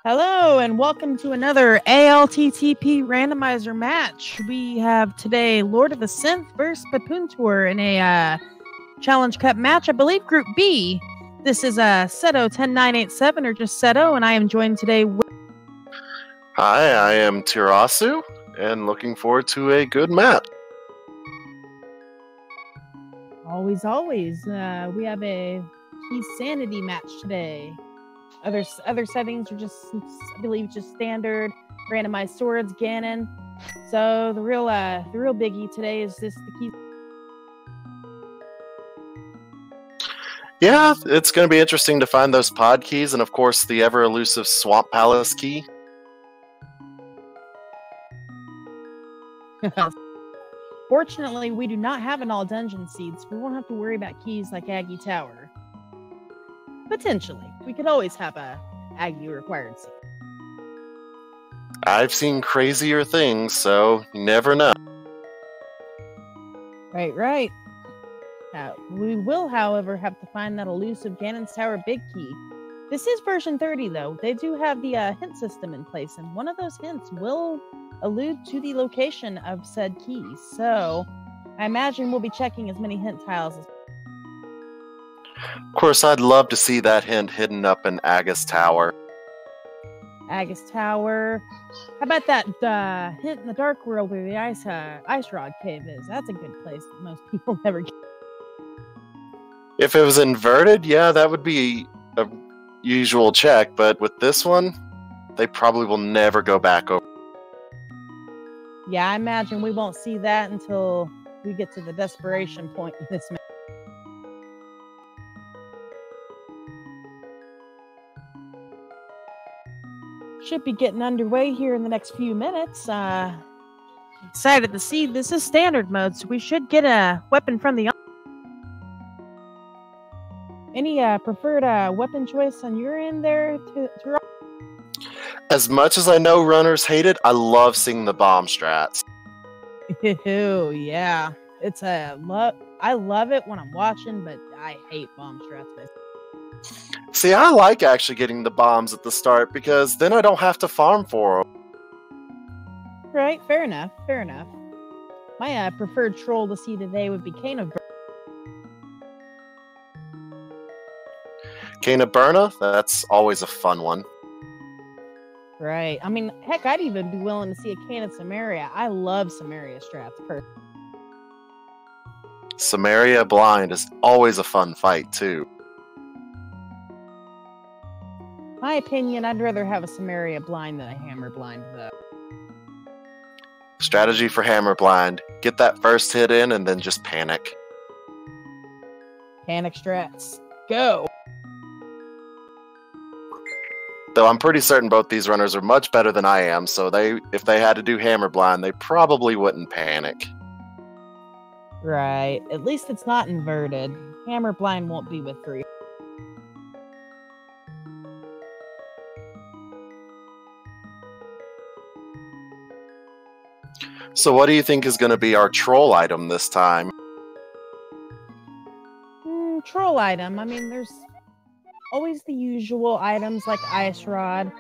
Hello and welcome to another ALttP randomizer match. We have today Lord of the Synth versus pipoontour in a Challenge Cup match, I believe Group B. This is Seto 10987 or just Seto, and I am joined today with... Hi, I am Tirasu, and looking forward to a good match. Always. We have a key sanity match today. Other settings are just, I believe, just standard randomized swords, Ganon. So the real biggie today is the key. Yeah, it's going to be interesting to find those pod keys, and of course the ever elusive Swamp Palace key. Fortunately, we do not have an all dungeon seed, so we won't have to worry about keys like Aggie Tower. Potentially. We could always have a Aggie required seed. I've seen crazier things, so you never know. Right. We will, however, have to find that elusive Ganon's Tower big key. This is version 30, though. They do have the hint system in place, and one of those hints will allude to the location of said keys. So I imagine we'll be checking as many hint tiles as... Of course, I'd love to see that hint hidden up in Agus Tower. Agus Tower. How about that hint in the Dark World where the ice rod cave is? That's a good place that most people never get. If it was inverted, yeah, that would be a usual check, but with this one, they probably will never go back over. Yeah, I imagine we won't see that until we get to the desperation point in this match. Should be getting underway here in the next few minutes. Excited to see. This is standard mode, so we should get a weapon from the... Any preferred weapon choice on your end there? As much as I know runners hate it, I love seeing the bomb strats. Ew, yeah. It's I love it when I'm watching, but I hate bomb strats. See, I like actually getting the bombs at the start because then I don't have to farm for them. Right, fair enough. My preferred troll to see today would be Kana Burna, that's always a fun one. Right. I mean, heck, I'd even be willing to see a Kana Samaria. I love Samaria strats. Samaria blind is always a fun fight, too. My opinion, I'd rather have a Samaria blind than a hammer blind, though. Strategy for hammer blind. Get that first hit in and then just panic. Panic strats. Go! Though I'm pretty certain both these runners are much better than I am, so if they had to do hammer blind, they probably wouldn't panic. Right. At least it's not inverted. Hammer blind won't be with 3. So what do you think is going to be our troll item this time? Troll item. I mean, there's always the usual items like Ice Rod.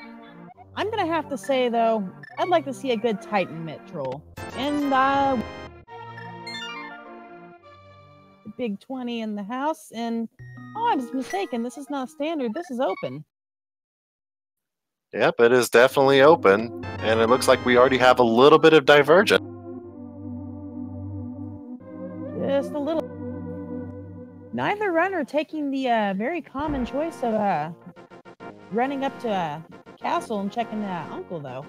I'm going to have to say, though, I'd like to see a good Titan Mitt troll. And, the big 20 in the house. And, oh, I was mistaken. This is not standard. This is open. Yep, it is definitely open, and it looks like we already have a little bit of divergence. Just a little. Neither runner taking the very common choice of running up to a castle and checking Uncle, though.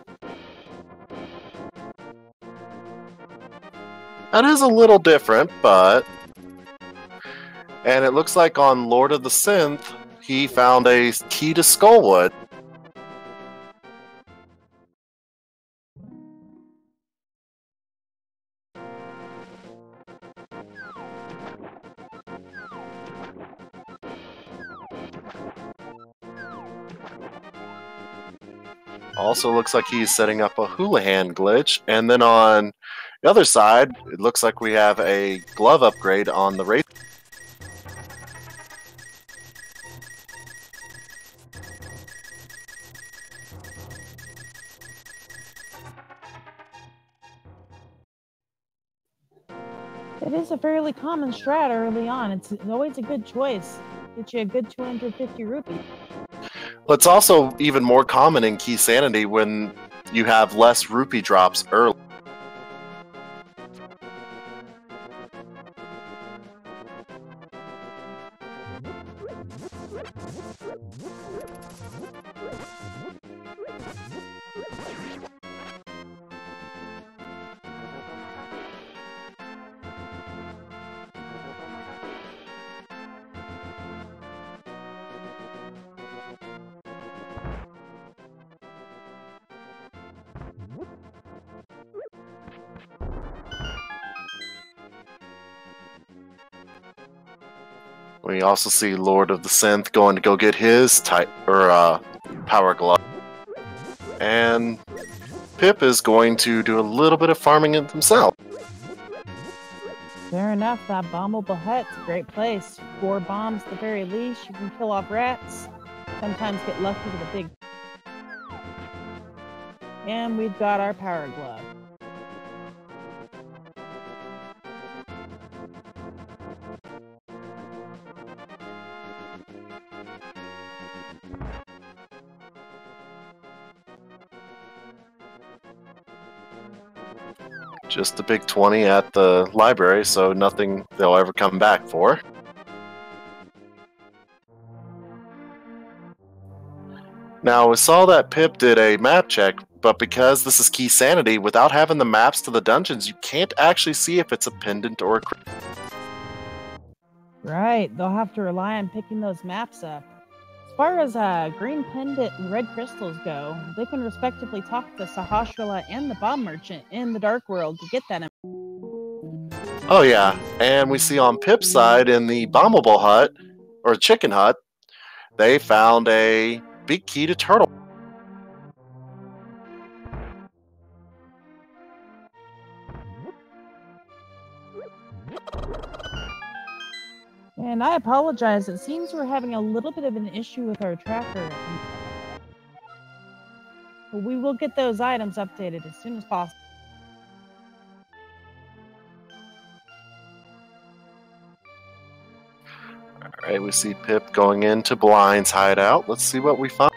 That is a little different, but... And it looks like on Lord of the Synth, he found a key to Skullwood. Also looks like he's setting up a Houlihan glitch, and then on the other side, it looks like we have a glove upgrade on the race. It is a fairly common strat early on. It's always a good choice. Get you a good 250 rupees. Well, it's also even more common in Key Sanity when you have less rupee drops early. We also see Lord of the Synth going to go get his power glove. And Pip is going to do a little bit of farming it himself. Fair enough, that bombable hut's a great place. 4 bombs at the very least, you can kill off rats. Sometimes get lucky with a big... And we've got our power glove. Just a big 20 at the library, so nothing they'll ever come back for. Now, we saw that Pip did a map check, but because this is Key Sanity, without having the maps to the dungeons, you can't actually see if it's a pendant or a... Right, they'll have to rely on picking those maps up. As far as green pendant and red crystals go, they can respectively talk to Sahasrara and the bomb merchant in the Dark World to get that. Oh yeah, and we see on Pip's side in the bombable hut, or chicken hut, they found a big key to Turtle. And I apologize, it seems we're having a little bit of an issue with our tracker. But we will get those items updated as soon as possible. Alright, we see Pip going into Blind's hideout. Let's see what we find.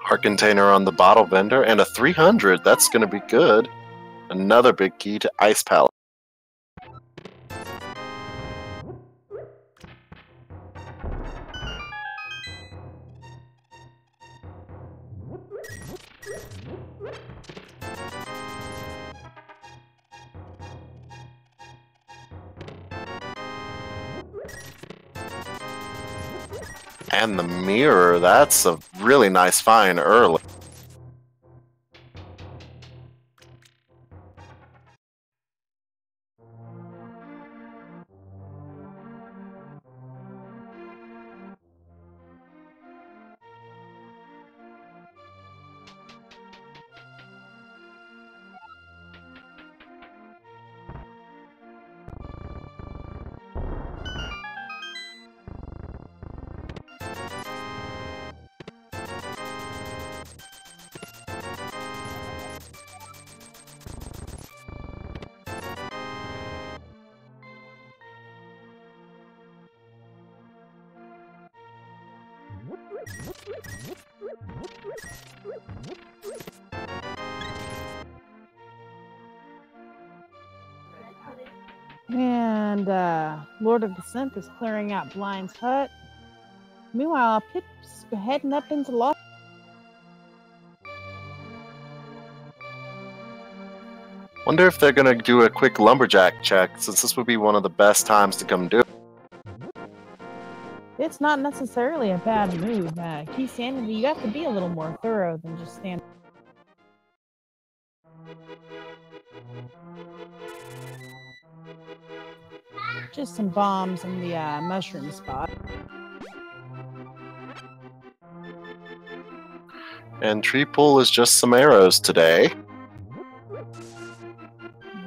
Heart container on the bottle vendor and a 300. That's going to be good. Another big key to Ice Palace. And the mirror, that's a really nice find early. And Lord of the Synth is clearing out Blind's hut. Meanwhile, Pip's heading up into Lost. Wonder if they're gonna do a quick lumberjack check, since this would be one of the best times to come do it. It's not necessarily a bad move. Key Sanity, you have to be a little more thorough than just stand. Just some bombs in the mushroom spot. And tree pull is just some arrows today.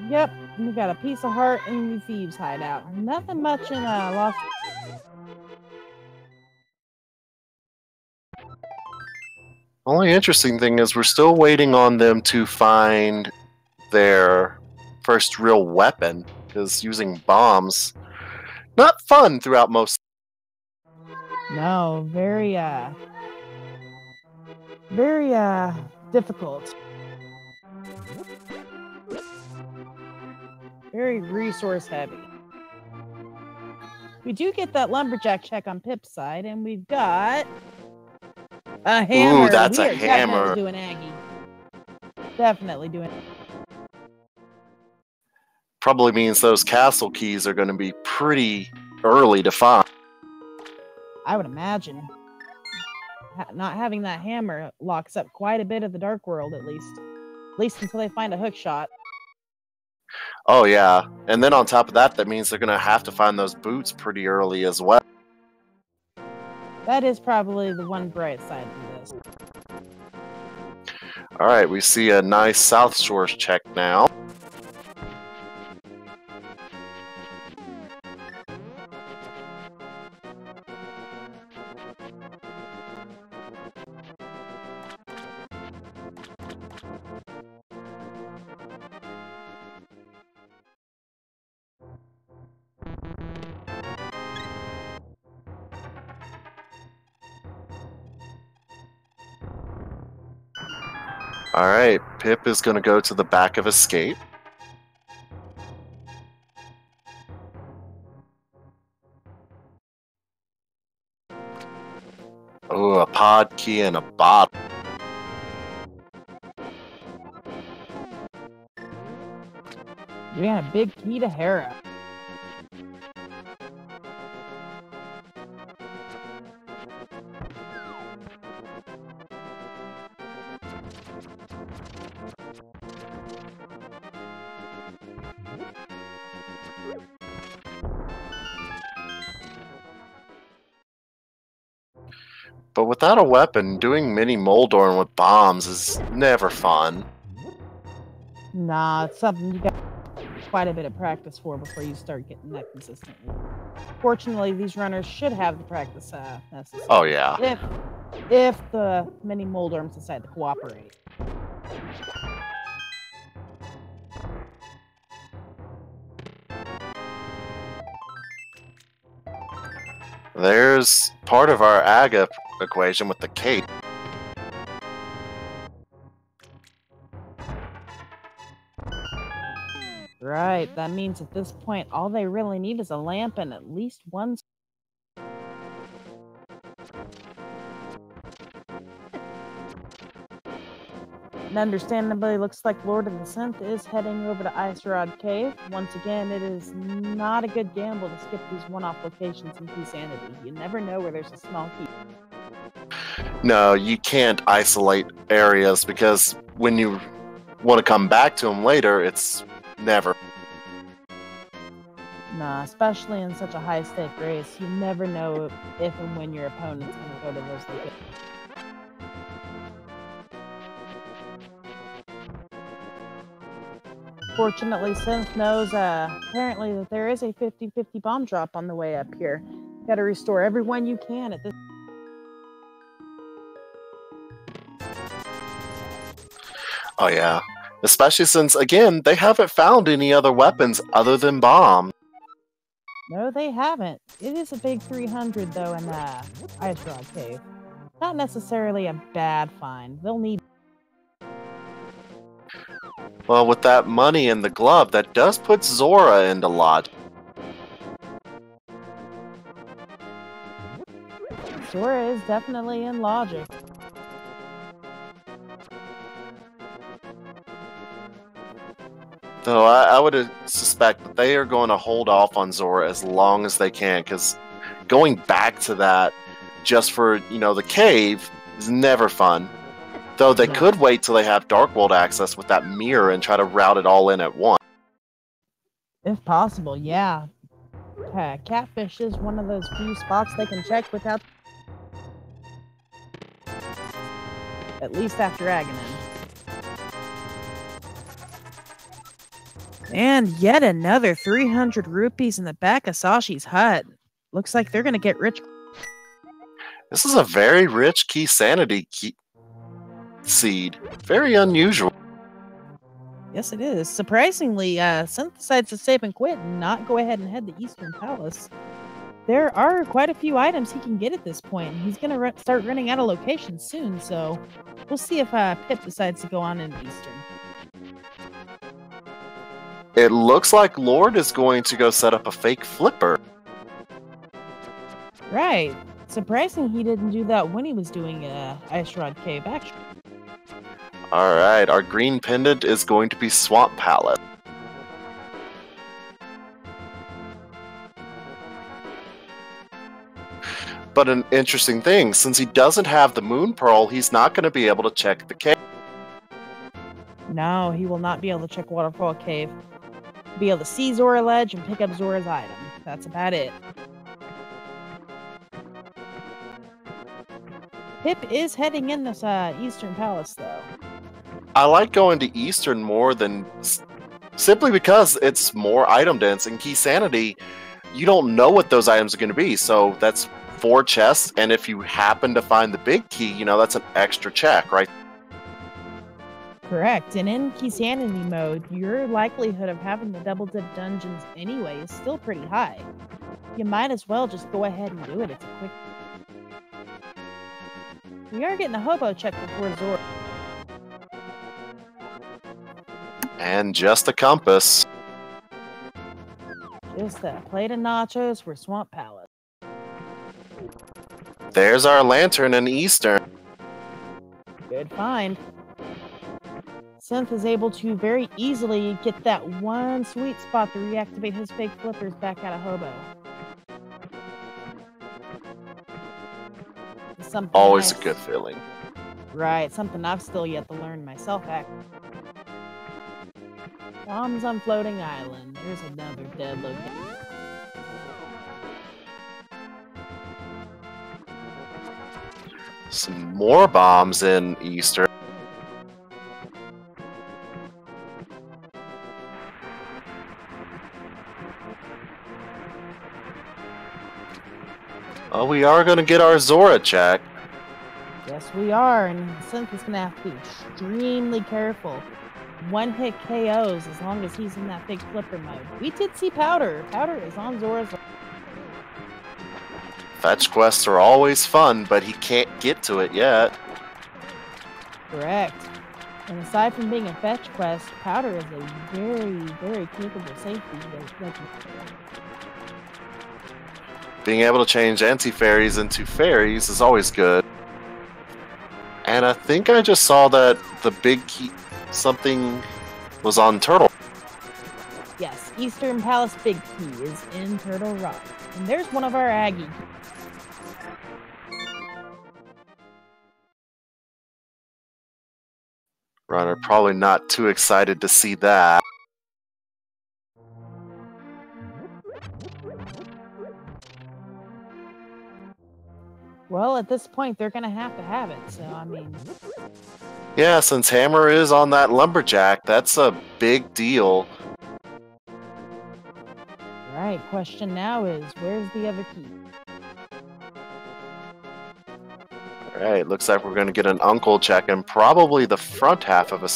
Yep, we got a piece of heart in the thieves' hideout. Nothing much in Lost. Only interesting thing is we're still waiting on them to find their first real weapon, because using bombs, not fun throughout most. No, very difficult. Very resource heavy. We do get that lumberjack check on Pip's side, and we've got a hammer. Ooh, that's we a are hammer. Definitely doing Aggie. Definitely doing. Probably means those castle keys are going to be pretty early to find. I would imagine. Not having that hammer locks up quite a bit of the dark world, at least until they find a hook shot. Oh yeah, and then on top of that, that means they're going to have to find those boots pretty early as well. That is probably the one bright side of this. Alright, we see a nice South Shores check now. Alright, Pip is going to go to the back of Escape. Oh, a pod key and a bottle. We got a big key to Hera. But without a weapon, doing mini Moldorn with bombs is never fun. Nah, it's something you got quite a bit of practice for before you start getting that consistently. Fortunately, these runners should have the practice necessary. Oh yeah. If the mini Moldorms decide to cooperate. There's part of our Aga equation with the cape. Right, that means at this point, all they really need is a lamp and at least one. And understandably, looks like Lord of the Synth is heading over to Ice Rod Cave. Once again, it is not a good gamble to skip these one-off locations in Key Sanity. You never know where there's a small key. No, you can't isolate areas because when you want to come back to them later, it's never. Nah, especially in such a high-stake race, you never know if and when your opponent's going to go to those locations. Fortunately, Synth knows apparently that there is a 50-50 bomb drop on the way up here. Got to restore everyone you can at this. Oh yeah, especially since again they haven't found any other weapons other than bombs. No, they haven't. It is a big 300 though in Ice Rod Cave. Not necessarily a bad find. They'll need. Well, with that money in the glove, that does put Zora into lot. Zora is definitely in logic. Though I would suspect that they are going to hold off on Zora as long as they can, because going back to that just for, the cave is never fun. Though they could wait till they have Dark World access with that mirror and try to route it all in at once. If possible, yeah. Catfish is one of those few spots they can check without. At least after Aghanim. And yet another 300 rupees in the back of Sashi's hut. Looks like they're going to get rich. This is a very rich Key Sanity seed. Very unusual. Yes, it is. Surprisingly, Synth decides to save and quit and not go ahead and head to Eastern Palace. There are quite a few items he can get at this point, and he's going to start running out of locations soon, so we'll see if Pip decides to go on in Eastern. It looks like Lord is going to go set up a fake flipper. Right. Surprising he didn't do that when he was doing Ice Rod Cave, actually. Alright, our green pendant is going to be Swamp Palace. But an interesting thing, since he doesn't have the Moon Pearl, he's not going to be able to check the cave. No, he will not be able to check Waterfall Cave. He'll be able to see Zora Ledge and pick up Zora's item. That's about it. Pip is heading in this Eastern Palace, though. I like going to Eastern more than... simply because it's more item dense. In Key Sanity, you don't know what those items are going to be, so that's 4 chests, and if you happen to find the big key, you know, that's an extra check, right? Correct, and in Key Sanity mode, your likelihood of having the double dip dungeons anyway is still pretty high. You might as well just go ahead and do it. It's a quick... We are getting a hobo check before Zora. And just a compass. Just a plate of nachos for Swamp Palace. There's our lantern in Eastern. Good find. Synth is able to very easily get that one sweet spot to reactivate his fake flippers back out of Hobo. Something Always a good feeling. Right, something I've still yet to learn myself, actually. Bombs on Floating Island. There's another dead location. Some more bombs in Eastern. Oh, we are going to get our Zora check. Yes, we are, and Synth is going to have to be extremely careful. One-hit KOs as long as he's in that big flipper mode. We did see Powder. Powder is on Zora's... Fetch quests are always fun, but he can't get to it yet. Correct. And aside from being a fetch quest, Powder is a very, very capable safety. Being able to change anti-fairies into fairies is always good. And I think I just saw that the big key... something was on Turtle. Yes, Eastern Palace Big Key is in Turtle Rock. And there's one of our Aggie. Runner probably not too excited to see that. Well, at this point, they're going to have it, so, I mean... Yeah, since Hammer is on that lumberjack, that's a big deal. Right, question now is, where's the other key? Alright, looks like we're going to get an uncle check and probably the front half of a...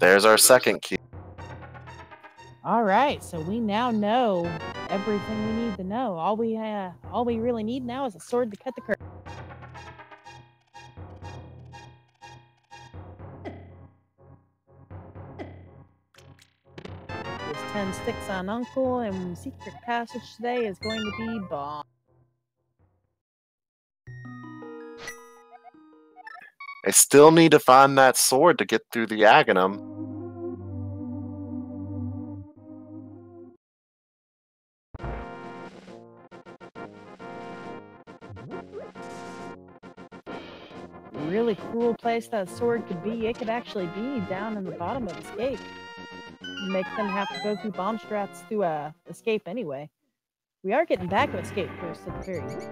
There's our second key. Alright, so we now know everything we need to know. All we really need now is a sword to cut the curtain. There's 10 sticks on Uncle, and secret passage today is going to be bomb. I still need to find that sword to get through the Aghanim. Really cruel place that sword could be. It could actually be down in the bottom of Escape. Make them have to go through bomb strats to Escape anyway. We are getting back to Escape first at the very end.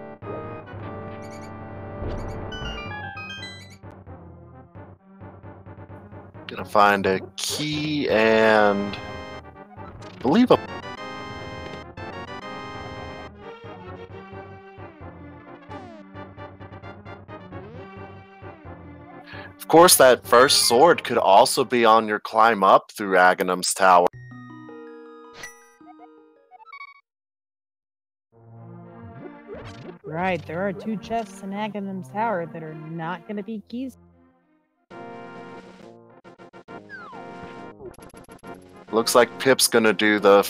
Gonna find a key and... believe a... Of course, that first sword could also be on your climb up through Aghanim's tower. Right, there are 2 chests in Aghanim's tower that are not going to be keys. Looks like Pip's gonna do the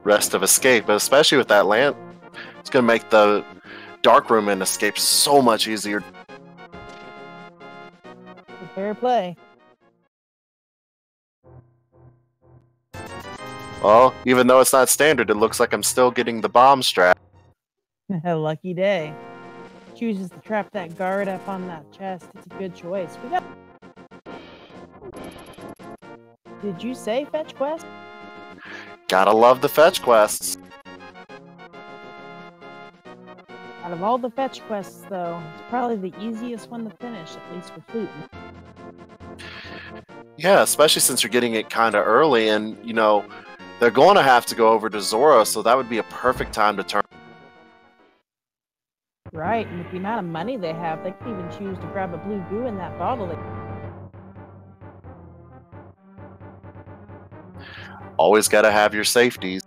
rest of Escape, but especially with that land, it's gonna make the Dark Room and Escape so much easier. Fair play. Well, even though it's not standard, it looks like I'm still getting the bomb strap. Lucky day. Chooses to trap that guard up on that chest. It's a good choice. We got. Did you say fetch quest? Gotta love the fetch quests. Out of all the fetch quests, though, it's probably the easiest one to finish, at least for Flute. Yeah, especially since you're getting it kind of early, and, you know, they're going to have to go over to Zora, so that would be a perfect time to turn. Right, and with the amount of money they have, they could even choose to grab a blue goo in that bottle. Always gotta have your safeties.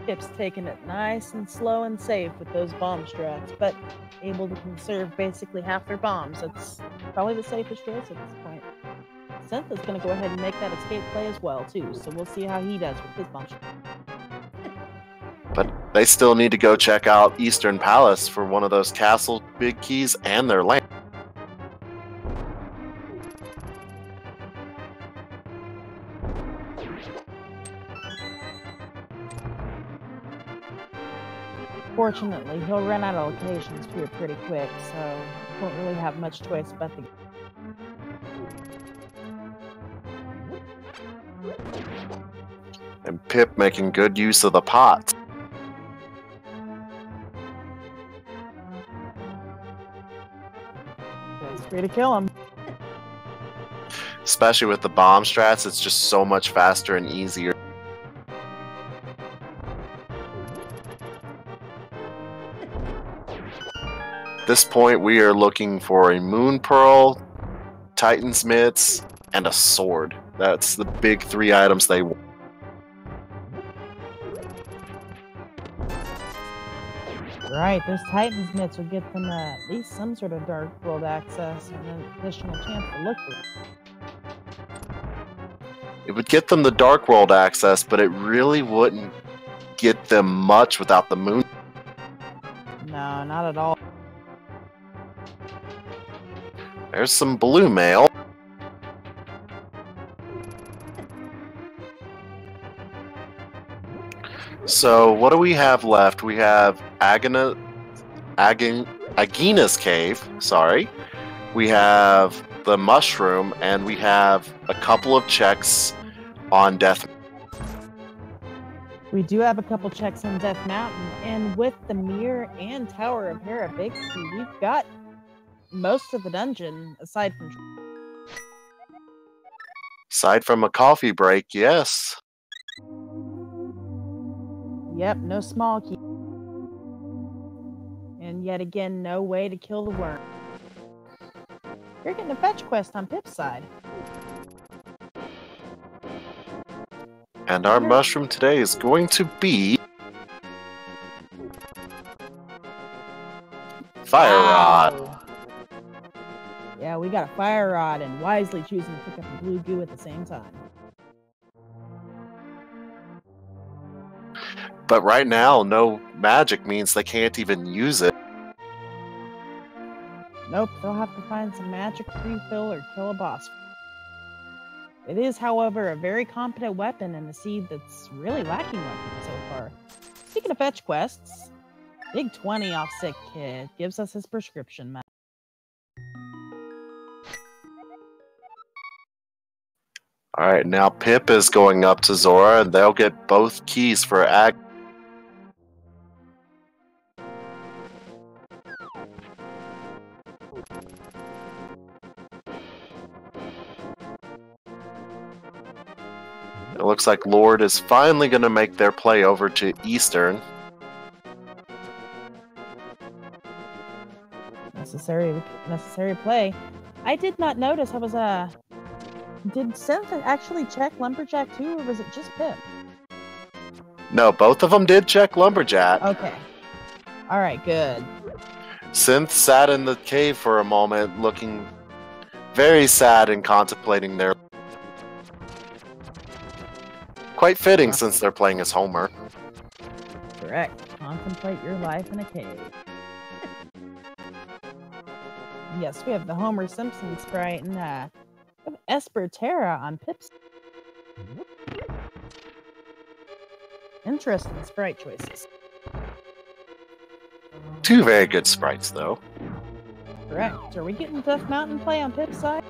Pip's taking it nice and slow and safe with those bomb straps, but able to conserve basically half their bombs. That's probably the safest choice at this point. Synth is going to go ahead and make that escape play as well, too, so we'll see how he does with his bomb straps. But they still need to go check out Eastern Palace for one of those castle big keys and their land. Fortunately, he'll run out of locations here pretty quick, so won't really have much choice but to. And Pip making good use of the pot. Best way to kill him. Especially with the bomb strats, it's just so much faster and easier. At this point, we are looking for a Moon Pearl, Titan's Mitts, and a sword. That's the big 3 items they want. Right, those Titan's Mitts will get them at least some sort of Dark World access and an additional chance to look for it. It would get them the Dark World access, but it really wouldn't get them much without the Moon. No, not at all. There's some blue mail. So, what do we have left? We have Agina's Cave, sorry. We have the Mushroom, and we have a couple of checks on Death. We do have a couple checks on Death Mountain, and with the Mirror and Tower of Hera Big Key, we've got most of the dungeon, aside from a coffee break, yes. Yep, no small key. And yet again, no way to kill the worm. You're getting a fetch quest on Pip's side. And our mushroom today is going to be Fire Rod. Yeah, we got a Fire Rod and wisely choosing to pick up a blue goo at the same time. But right now, no magic means they can't even use it. Nope, they'll have to find some magic refill or kill a boss. It is, however, a very competent weapon and a seed that's really lacking weapons so far. Speaking of fetch quests, Big 20 off Sick Kid gives us his prescription map. Alright, now Pip is going up to Zora, and they'll get both keys for It looks like Lord is finally going to make their play over to Eastern. Necessary play. I did not notice. Did Synth actually check Lumberjack too, or was it just Pip? No, both of them did check Lumberjack. Okay. All right, good. Synth sat in the cave for a moment, looking very sad and contemplating their... Quite fitting since they're playing as Homer. Correct. Contemplate your life in a cave. Yes, we have the Homer Simpson sprite and we have Esperterra on Pip's. Interesting sprite choices. Two very good sprites, though. Correct. Are we getting Death Mountain play on Pip's side?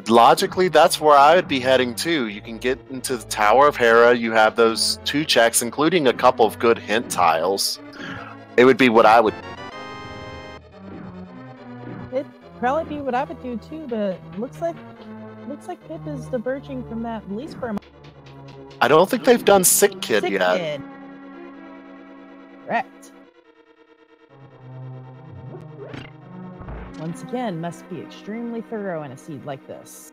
Logically, that's where I would be heading to. You can get into the Tower of Hera. You have those 2 checks, including a couple of good hint tiles. It would be what I would... It'd probably be what I would do too, but looks like Pip is diverging from that at least for a moment. I don't think they've done Sick Kid Sick yet. Kid. Correct. Once again, must be extremely thorough in a seed like this.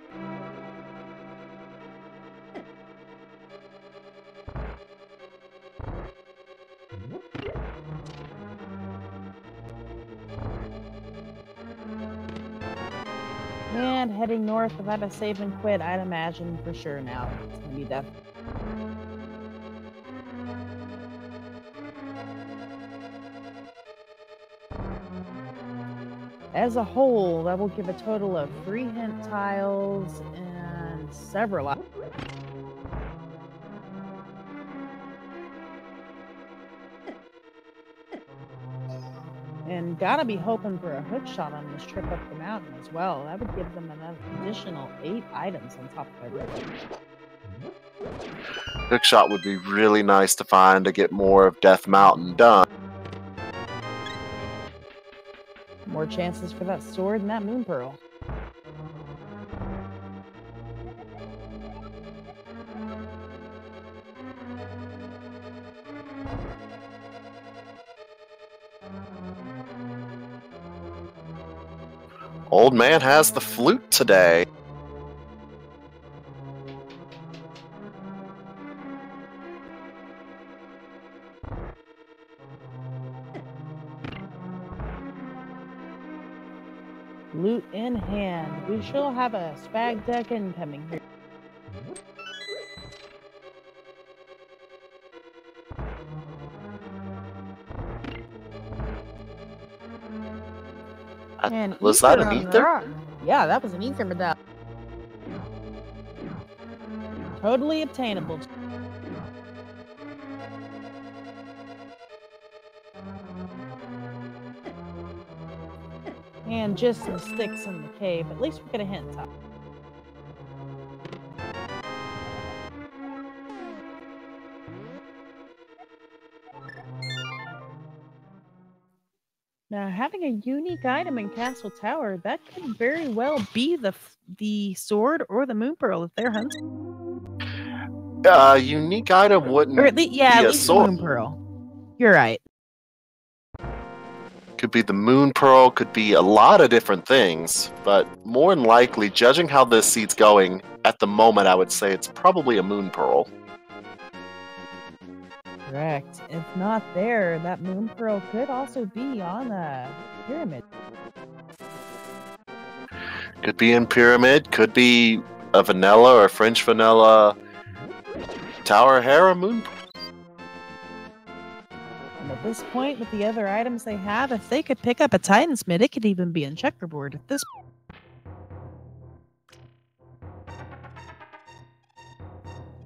And heading north without a save and quit, I'd imagine for sure now it's going to be death. As a whole, that will give a total of 3 hint tiles and several. And gotta be hoping for a hook shot on this trip up the mountain as well. That would give them an additional 8 items on top of everything. Hook shot would be really nice to find to get more of Death Mountain done. More chances for that sword and that moon pearl. Old man has the flute today. Loot in hand. We shall have a swag deck incoming here. And was that an ether? Yeah, that was an ether medallion. Totally obtainable. And just some sticks in the cave. At least we get a hint top. Now, having a unique item in Castle Tower, that could very well be the sword or the moon pearl if they're hunting. Unique item wouldn't Or at least, yeah, be at a least sword. the moon pearl. You're right. Could be the moon pearl, could be a lot of different things, but more than likely, judging how this seed's going, at the moment I would say it's probably a moon pearl. Correct. If not there, that moon pearl could also be on a pyramid. Could be in pyramid, could be a vanilla or French vanilla Tower Hera moon pearl. And at this point, with the other items they have, if they could pick up a Titansmith, it could even be in checkerboard at this point.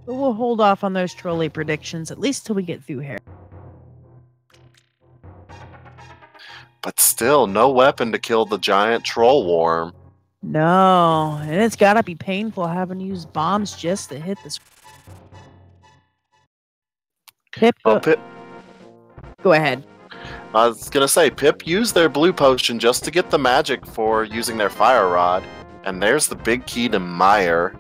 But we'll hold off on those trolley predictions, at least till we get through here. But still, no weapon to kill the giant troll worm. No, and it's gotta be painful having to use bombs just to hit this. Pip, go ahead. I was gonna say, Pip used their blue potion just to get the magic for using their fire rod. And there's the big key to Meyer.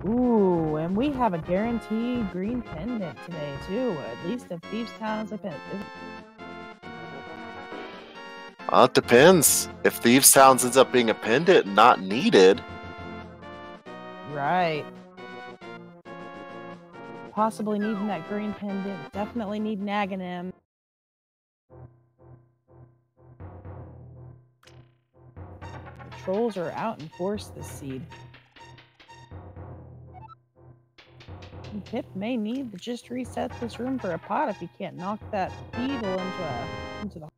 Ooh, and we have a guaranteed green pendant today, too. At least if Thieves Town is a pendant. Well, it depends. If Thieves Town ends up being a pendant and not needed. Right. Possibly needing that green pendant. Definitely need Naganim. The trolls are out in force this seed. And Pip may need to just reset this room for a pot if he can't knock that beetle into the.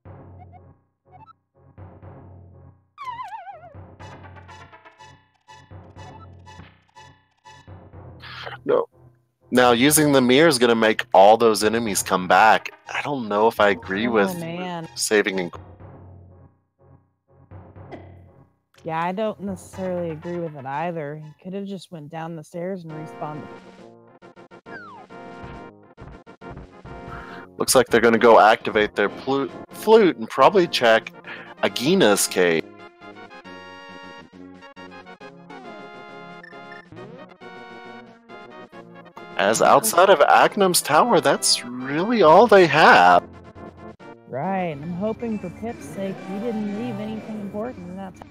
No. Now, using the mirror is going to make all those enemies come back. I don't know if I agree with saving and... Yeah, I don't necessarily agree with it either. He could have just went down the stairs and respawned. Looks like they're going to go activate their flute and probably check Agina's cave. As outside of Agnum's tower, that's really all they have. Right, and I'm hoping for Pip's sake he didn't leave anything important in that tower.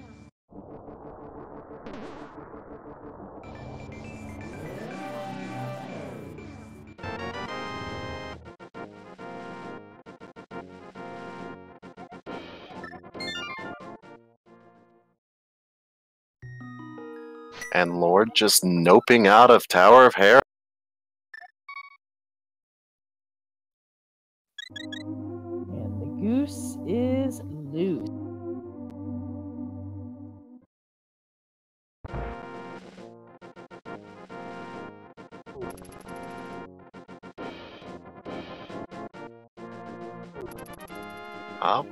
And Lord just noping out of Tower of Hera. And the goose is loose.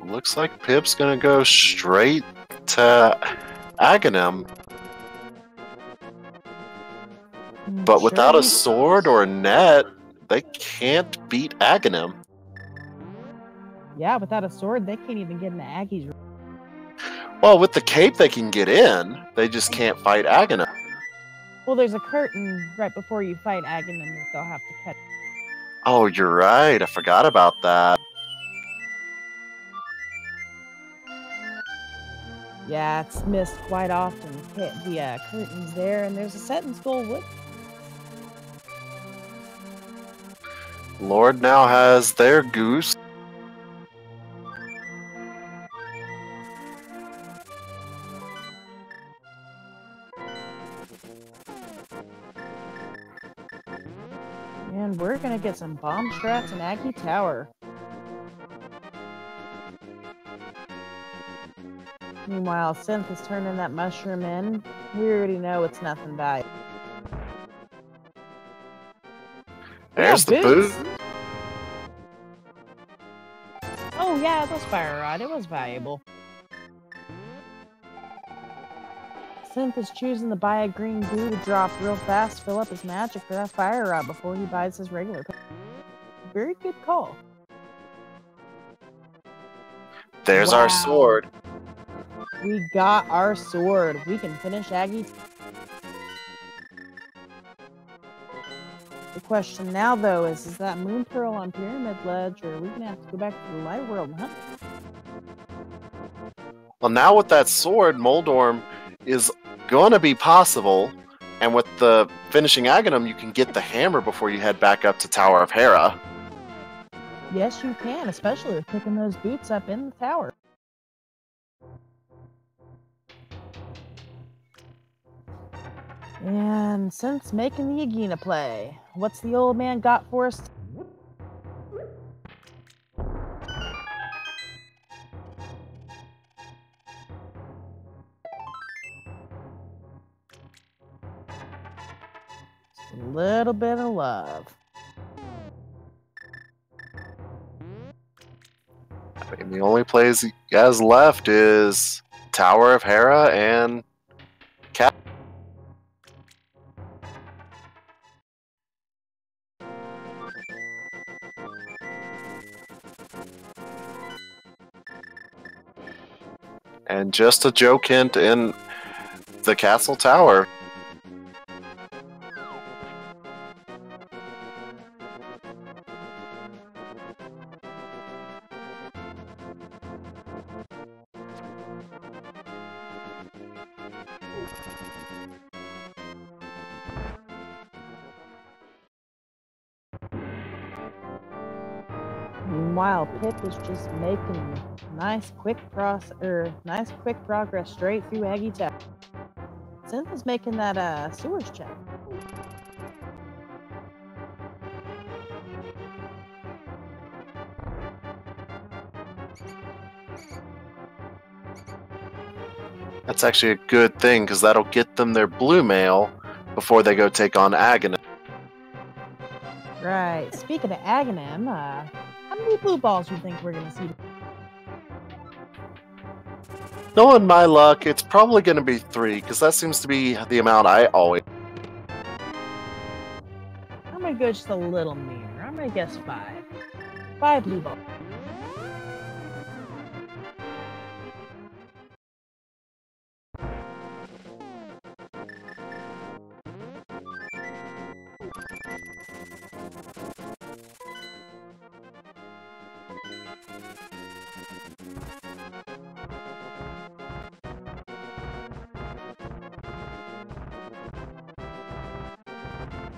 Looks like Pip's gonna go straight to Aghanim. But without a sword or a net, they can't beat Aghanim. Yeah, without a sword, they can't even get into Aggie's room. Well, with the cape they can get in, they just can't fight Aghanim. Well, there's a curtain right before you fight Aghanim that they'll have to cut. Oh, you're right. I forgot about that. Yeah, it's missed quite often. The curtain's there, and there's a set in Skull Wood. Lord now has their goose. And we're gonna get some bomb strats in Aggie Tower. Meanwhile, Synth is turning that mushroom in. We already know it's nothing valuable. There's the boot. Oh yeah, it was Fire Rod. It was valuable. Synth is choosing to buy a green goo to drop real fast, fill up his magic for that Fire Rod before he buys his regular. Very good call. There's our sword. We got our sword. We can finish Aggie. The question now, though, is that Moon Pearl on Pyramid Ledge, or are we going to have to go back to the Light World and hunt? Well, now with that sword, Moldorm is going to be possible. And with the finishing Aghanim, you can get the hammer before you head back up to Tower of Hera. Yes, you can, especially with picking those boots up in the tower. And since making the Agina play, what's the old man got for us? Just a little bit of love. I mean, the only plays he has left is Tower of Hera and Cat. And just a joke hint in the castle tower. Meanwhile, Pip is just making nice quick progress straight through Aggie Tower. Synth is making that sewers check. That's actually a good thing, because that'll get them their blue mail before they go take on Aghanim. Right. Speaking of Aghanim, how many blue balls do you think we're going to see? Knowing my luck, it's probably going to be 3, because that seems to be the amount I always... I'm going to go just a little meaner. I'm going to guess 5. 5 blue balls.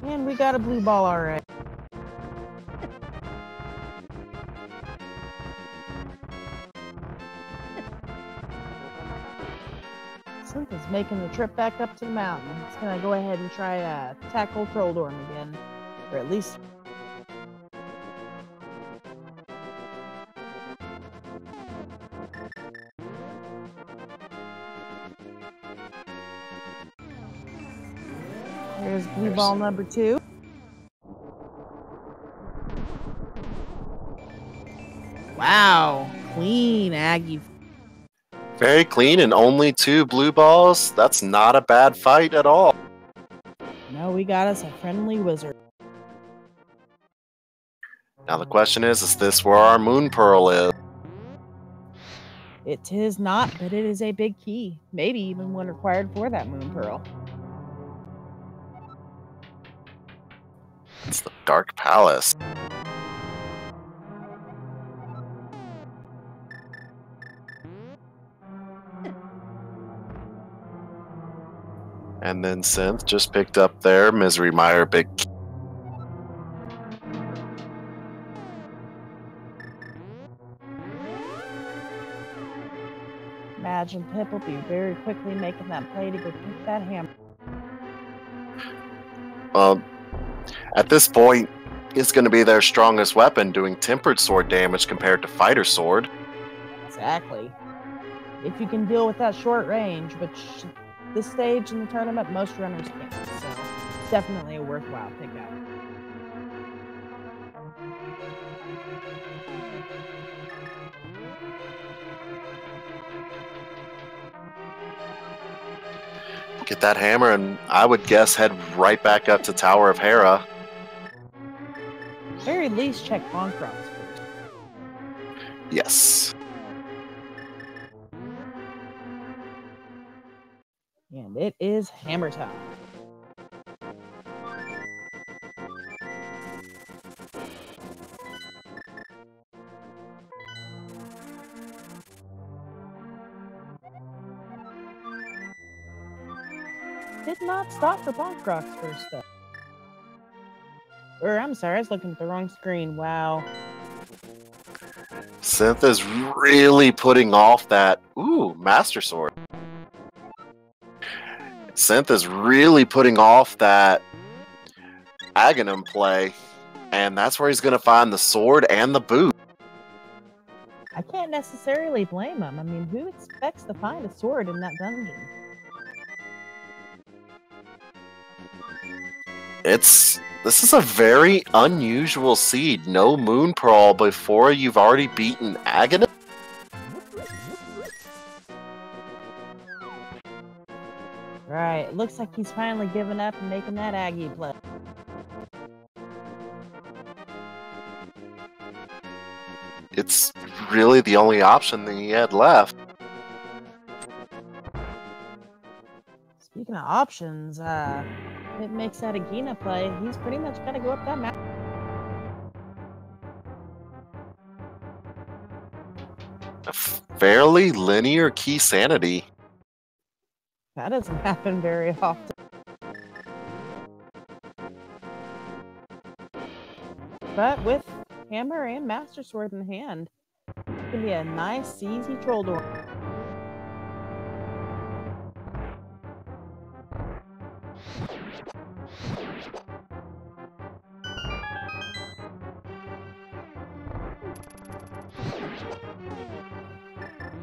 And we got a blue ball already. Synth is making the trip back up to the mountain. It's gonna go ahead and try to tackle Trolldorm again. Or at least... Here's blue ball number 2. Wow, clean Aggie. Very clean, and only 2 blue balls. That's not a bad fight at all. No, we got us a friendly wizard. Now the question is this where our Moon Pearl is? It is not, but it is a big key. Maybe even one required for that Moon Pearl. It's the Dark Palace. And then Synth just picked up their Misery Mire big key. Imagine Pip will be very quickly making that play to go pick that hammer. At this point, it's going to be their strongest weapon, doing tempered sword damage compared to fighter sword. Exactly. If you can deal with that short range, which this stage in the tournament, most runners can't. So it's definitely a worthwhile pickup. Get that hammer, and I would guess head right back up to Tower of Hera. Very least check Bonkrox first. Yes. And it is hammer time. Did not stop for Bonkrox first, though. Or, I'm sorry, I was looking at the wrong screen. Wow. Synth is really putting off that... Ooh, Master Sword. Synth is really putting off that Aghanim play, and that's where he's going to find the sword and the boot. I can't necessarily blame him. I mean, who expects to find a sword in that dungeon? This is a very unusual seed. No Moon Pearl before you've already beaten Aghanim. Right, it looks like he's finally given up and making that Aggie play. It's really the only option that he had left. Speaking of options, it makes that Agina play. He's pretty much got to go up that mountain. A fairly linear key sanity. That doesn't happen very often. But with hammer and master sword in hand. It's gonna be a nice, easy troll door.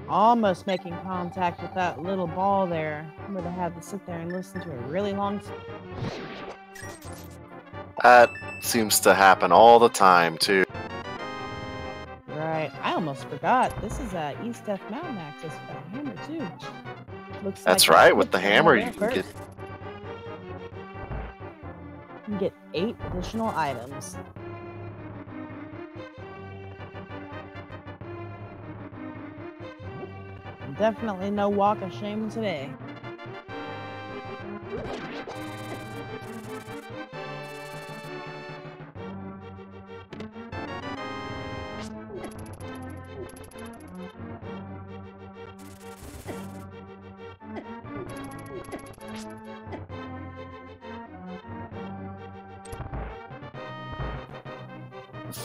Almost making contact with that little ball there. I'm gonna have to sit there and listen to a really long. That seems to happen all the time, too. Right, I almost forgot. This is East F Mountain access for the hammer too. Looks That's like right. With the hammer, you can You can get 8 additional items. Definitely no walk of shame today.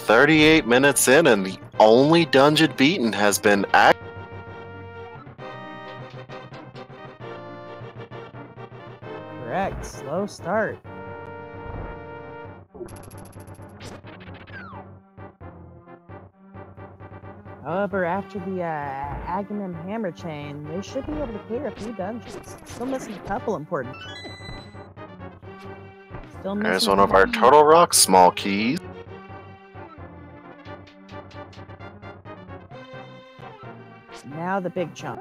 "38 minutes in, and the only dungeon beaten has been Correct. Slow start. However, after the Aghanim hammer chain, they should be able to clear a few dungeons. Still missing a couple important. Still missing. There's one of our Turtle Rock small keys. Now the big chunk.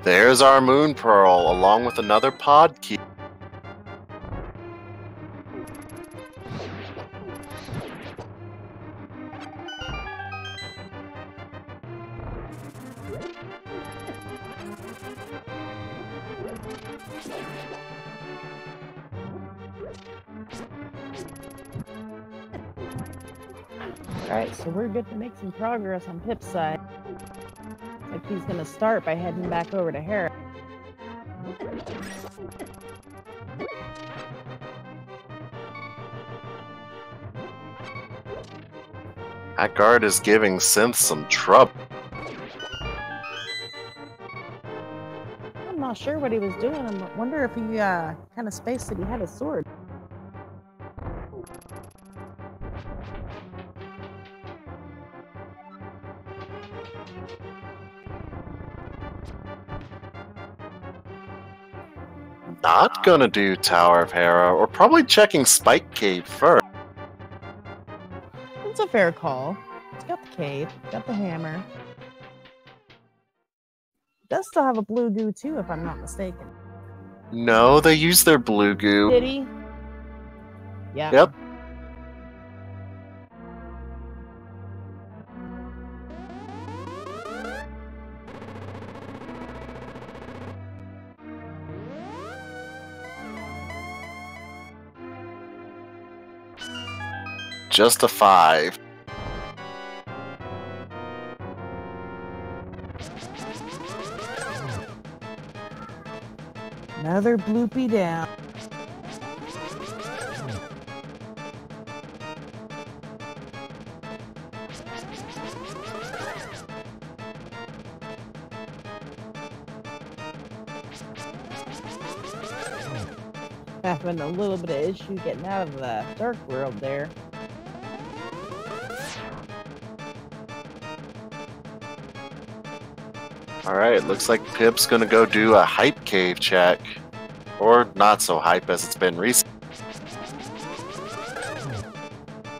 There's our Moon Pearl, along with another pod key. Alright, so we're good to make some progress on Pip's side. Looks like he's gonna start by heading back over to Hera. That guard is giving Synth some trouble. I'm not sure what he was doing. I wonder if he kind of spaced that he had his sword. Not gonna do Tower of Hera, or probably checking Spike Cave first. It's a fair call. It's got the cave, got the hammer. It does still have a blue goo too, if I'm not mistaken. No, they use their blue goo. Did he? Yeah. Yep. Just a 5. Another bloopy down. Having a little bit of issue getting out of the dark world there. Alright, looks like Pip's gonna go do a hype cave check. Or not so hype as it's been recently.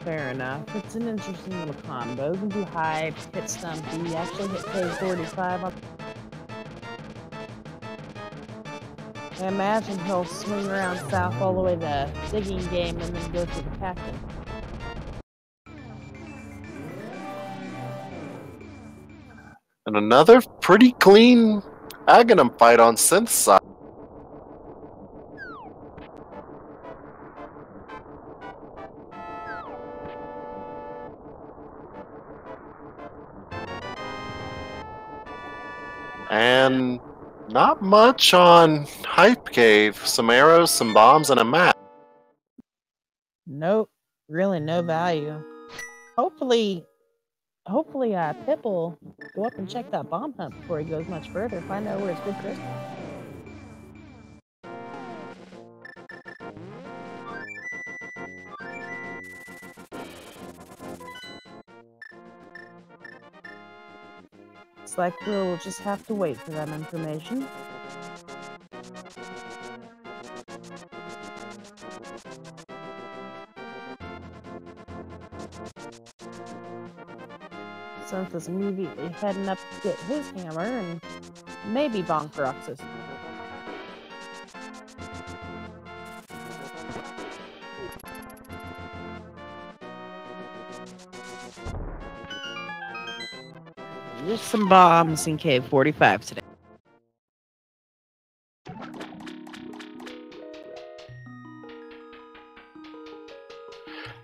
Fair enough. It's an interesting little combo. You can do hype, hit Stumpy, actually hit Cave 45 on. I imagine he'll swing around south all the way to digging game and then go through the captain. And another pretty clean Aghanim fight on Synth's side. Not much on Hype Cave. Some arrows, some bombs, and a map. Nope, really no value. Hopefully, Pip will go up and check that bomb hunt before he goes much further. Find out where his big crystal. Looks like we'll just have to wait for that information. Synth is immediately heading up to get his hammer and maybe bonk Roxas. There's some bombs in Cave 45 today.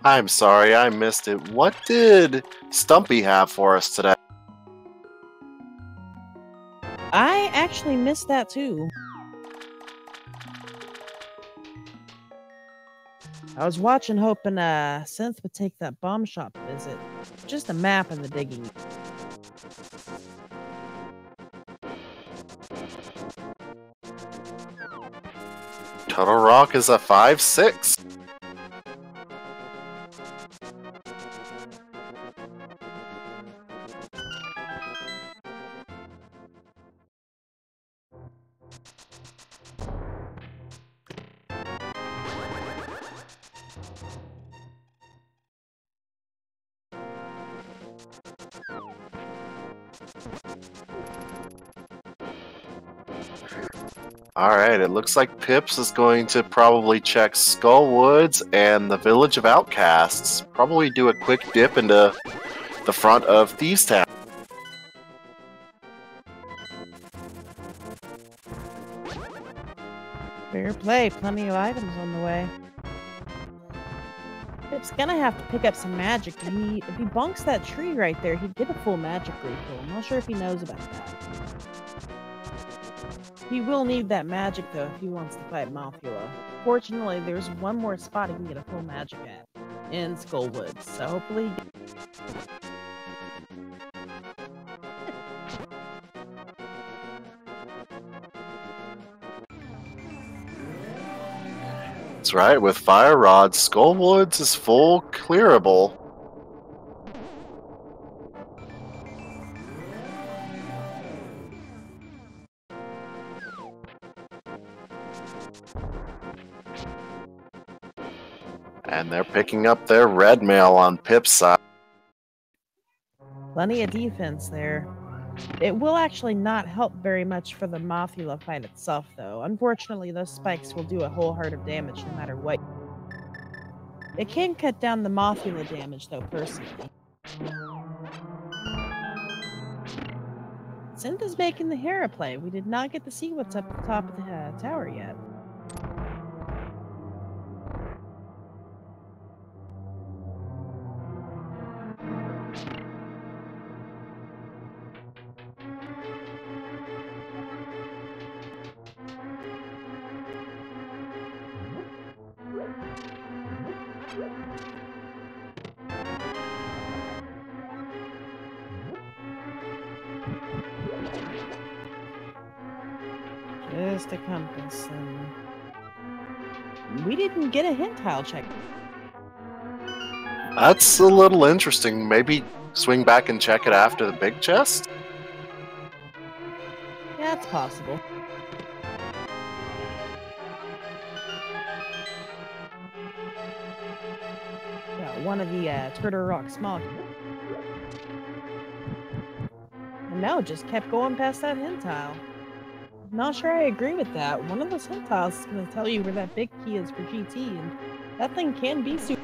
I'm sorry, I missed it. What did Stumpy have for us today? I actually missed that too. I was watching hoping Synth would take that bomb shop visit. Just a map and the digging. Total Rock is a 5-6. Alright, it looks like Pips is going to probably check Skullwoods and the Village of Outcasts. Probably do a quick dip into the front of Thieves Town. Fair play, plenty of items on the way. Pip's gonna have to pick up some magic. If he bonks that tree right there, he'd get a full magic refill. I'm not sure if he knows about that. He will need that magic though if he wants to fight Mothula. Fortunately, there's one more spot he can get a full magic at in Skullwoods, so hopefully. That's right, with Fire Rod, Skullwoods is full clearable. And they're picking up their red mail on Pip's side. Plenty of defense there. It will actually not help very much for the Mothula fight itself, though. Unfortunately, those spikes will do a whole heart of damage no matter what. It can cut down the Mothula damage, though, personally. Synth is making the Hera play. We did not get to see what's up at the top of the tower yet. Just a compass, and we didn't get a hint tile check. That's a little interesting. Maybe swing back and check it after the big chest? Yeah, it's possible. Yeah, one of the Turtle Rock small. And now it just kept going past that hint tile. Not sure I agree with that. One of those hint tiles is going to tell you where that big key is for GT, and that thing can be super.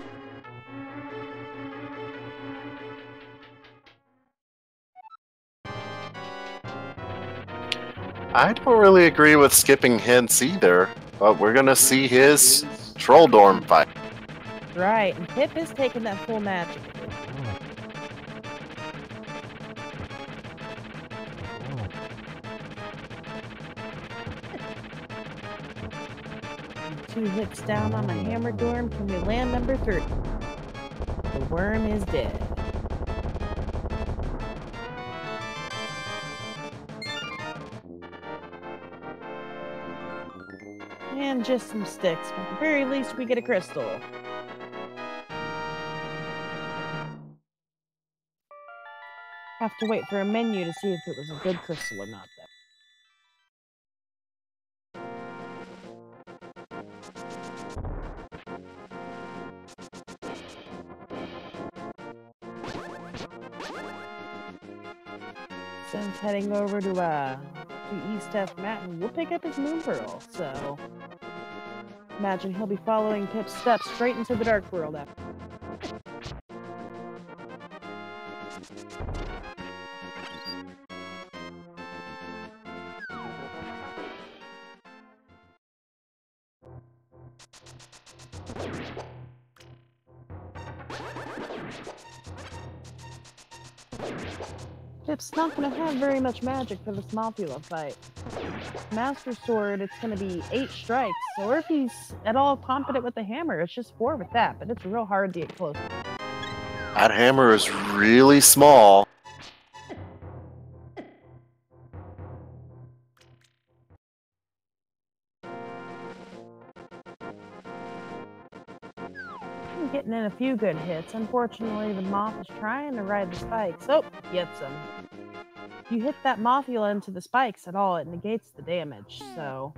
I don't really agree with skipping hints either, but we're gonna see his Troll Dorm fight. Right, and Pip is taking that full magic. 2 hits down on a hammered worm, can we land number 3? The worm is dead. And just some sticks, but at the very least we get a crystal. Have to wait for a menu to see if it was a good crystal or not, though. Since heading over to East F Mountain, we'll pick up his moon pearl, so imagine he'll be following Pip's steps straight into the dark world after. Pip's not going to have very much magic for this Mothula fight. Master Sword, it's going to be 8 strikes, or if he's at all confident with the hammer, it's just 4 with that, but it's real hard to get close. That hammer is really small. Getting in a few good hits. Unfortunately, the moth is trying to ride the spikes. Oh, gets him. If you hit that Mothula into the spikes at all, it negates the damage. So,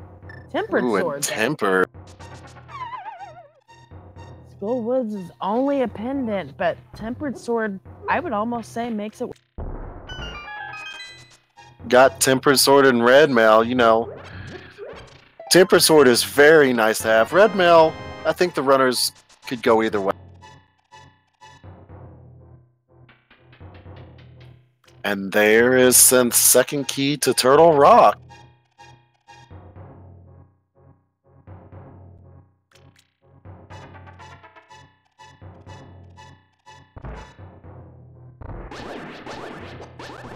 Tempered Sword. Tempered. Skullwoods is only a pendant, but Tempered Sword, I would almost say, makes it. Got Tempered Sword and Red Mail, you know. Tempered Sword is very nice to have. Red Mail, I think the runners could go either way. And there is Synth's second key to Turtle Rock.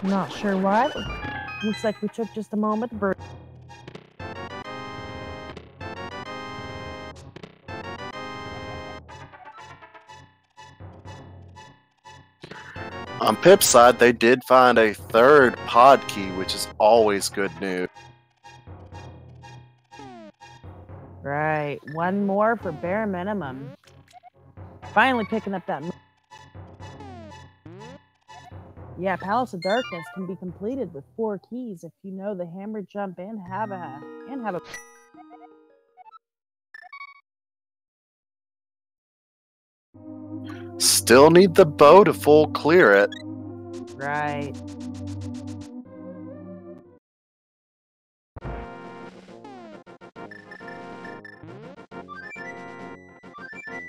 Not sure why. Looks like we took just a moment to burn. On Pip's side, they did find a 3rd pod key, which is always good news. Right, 1 more for bare minimum. Finally picking up that. Yeah, Palace of Darkness can be completed with 4 keys if you know the hammer jump and have a. Still need the bow to full clear it. Right.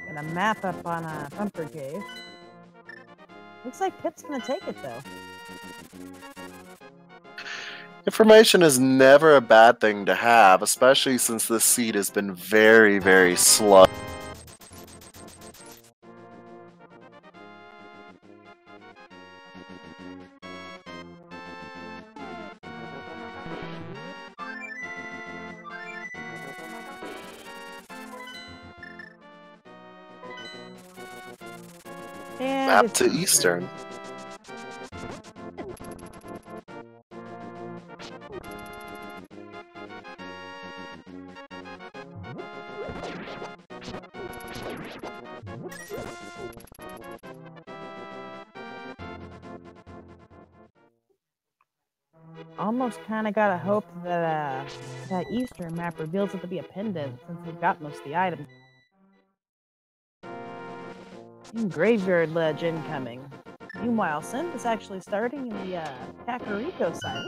Got a map up on a bumper cave. Looks like Pip's gonna take it though. Information is never a bad thing to have, especially since this seed has been very, very slow. And Map to Eastern. Almost kind of gotta hope that that Eastern map reveals it to be a pendant, since they've got most of the items. Graveyard Ledge incoming. Meanwhile, Synth is actually starting in the Kakariko side.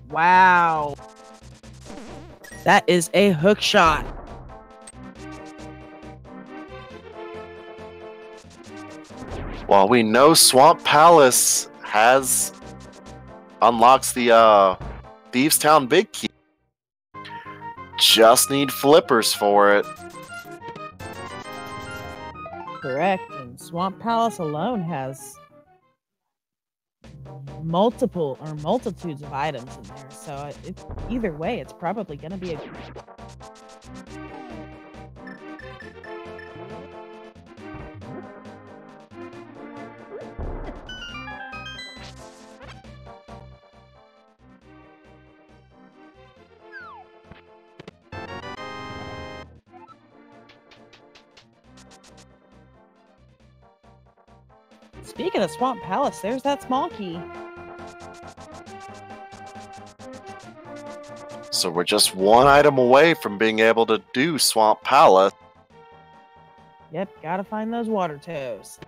Wow. That is a hook shot. Well, we know Swamp Palace unlocks the Thieves Town Big Key. Just need flippers for it. Correct, and Swamp Palace alone has multiple or multitudes of items in there. So it's either way, it's probably going to be a. Speaking of Swamp Palace, there's that small key. So we're just one item away from being able to do Swamp Palace. Yep, gotta find those water toes.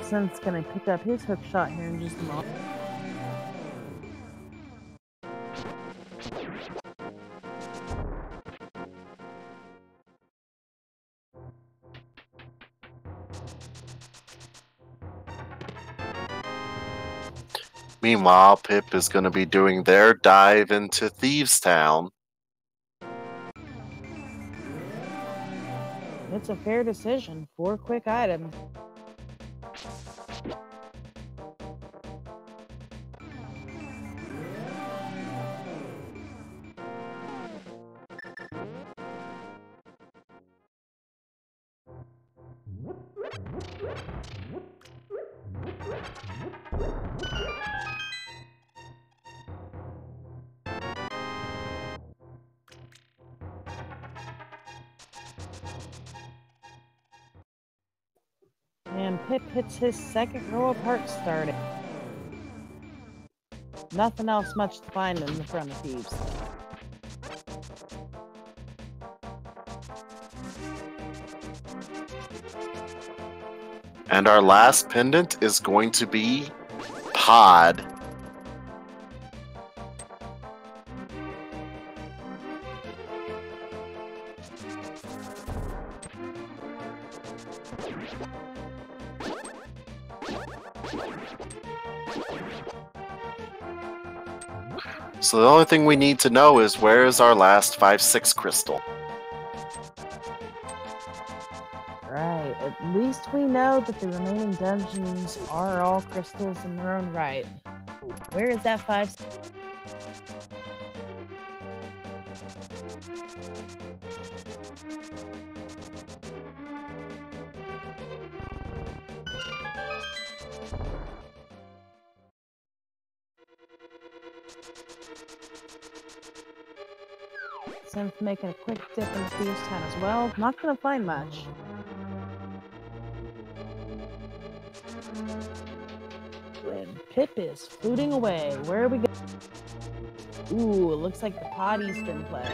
Synth's gonna pick up his hook shot here in just a moment. Meanwhile, Pip is going to be doing their dive into Thieves Town. It's a fair decision. 4 quick items. And Pip hits his second row of parts starting. Nothing else much to find in the front of Thieves. And our last pendant is going to be Pod. So the only thing we need to know is where is our last 5-6 crystal? Right, at least we know that the remaining dungeons are all crystals in their own right. Where is that 5? Synth making a quick dip into Thieves Town as well. Not gonna find much. And Pip is fluting away. Where are we going? Ooh, it looks like the Pod Eastern play.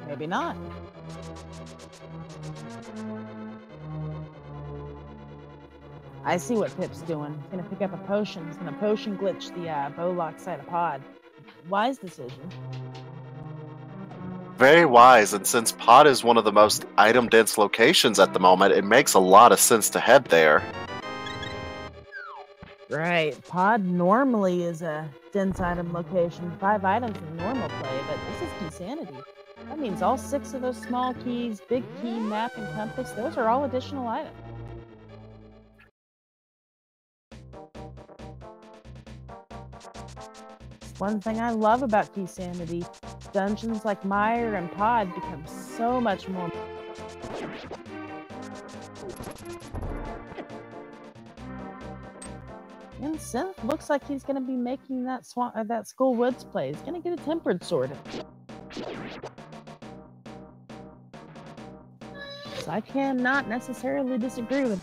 Maybe not. I see what Pip's doing. He's gonna pick up a potion. He's gonna potion glitch the bow lock side of Pod. Wise decision. Very wise, and since Pod is one of the most item-dense locations at the moment, it makes a lot of sense to head there. Right. Pod normally is a dense item location. 5 items in normal play, but this is Key Sanity. That means all 6 of those small keys, big key, map, and compass, those are all additional items. One thing I love about Key Sanity, dungeons like Mire and Pod become so much more. And Synth looks like he's going to be making that Skull Woods play. He's going to get a Tempered Sword. So I cannot necessarily disagree with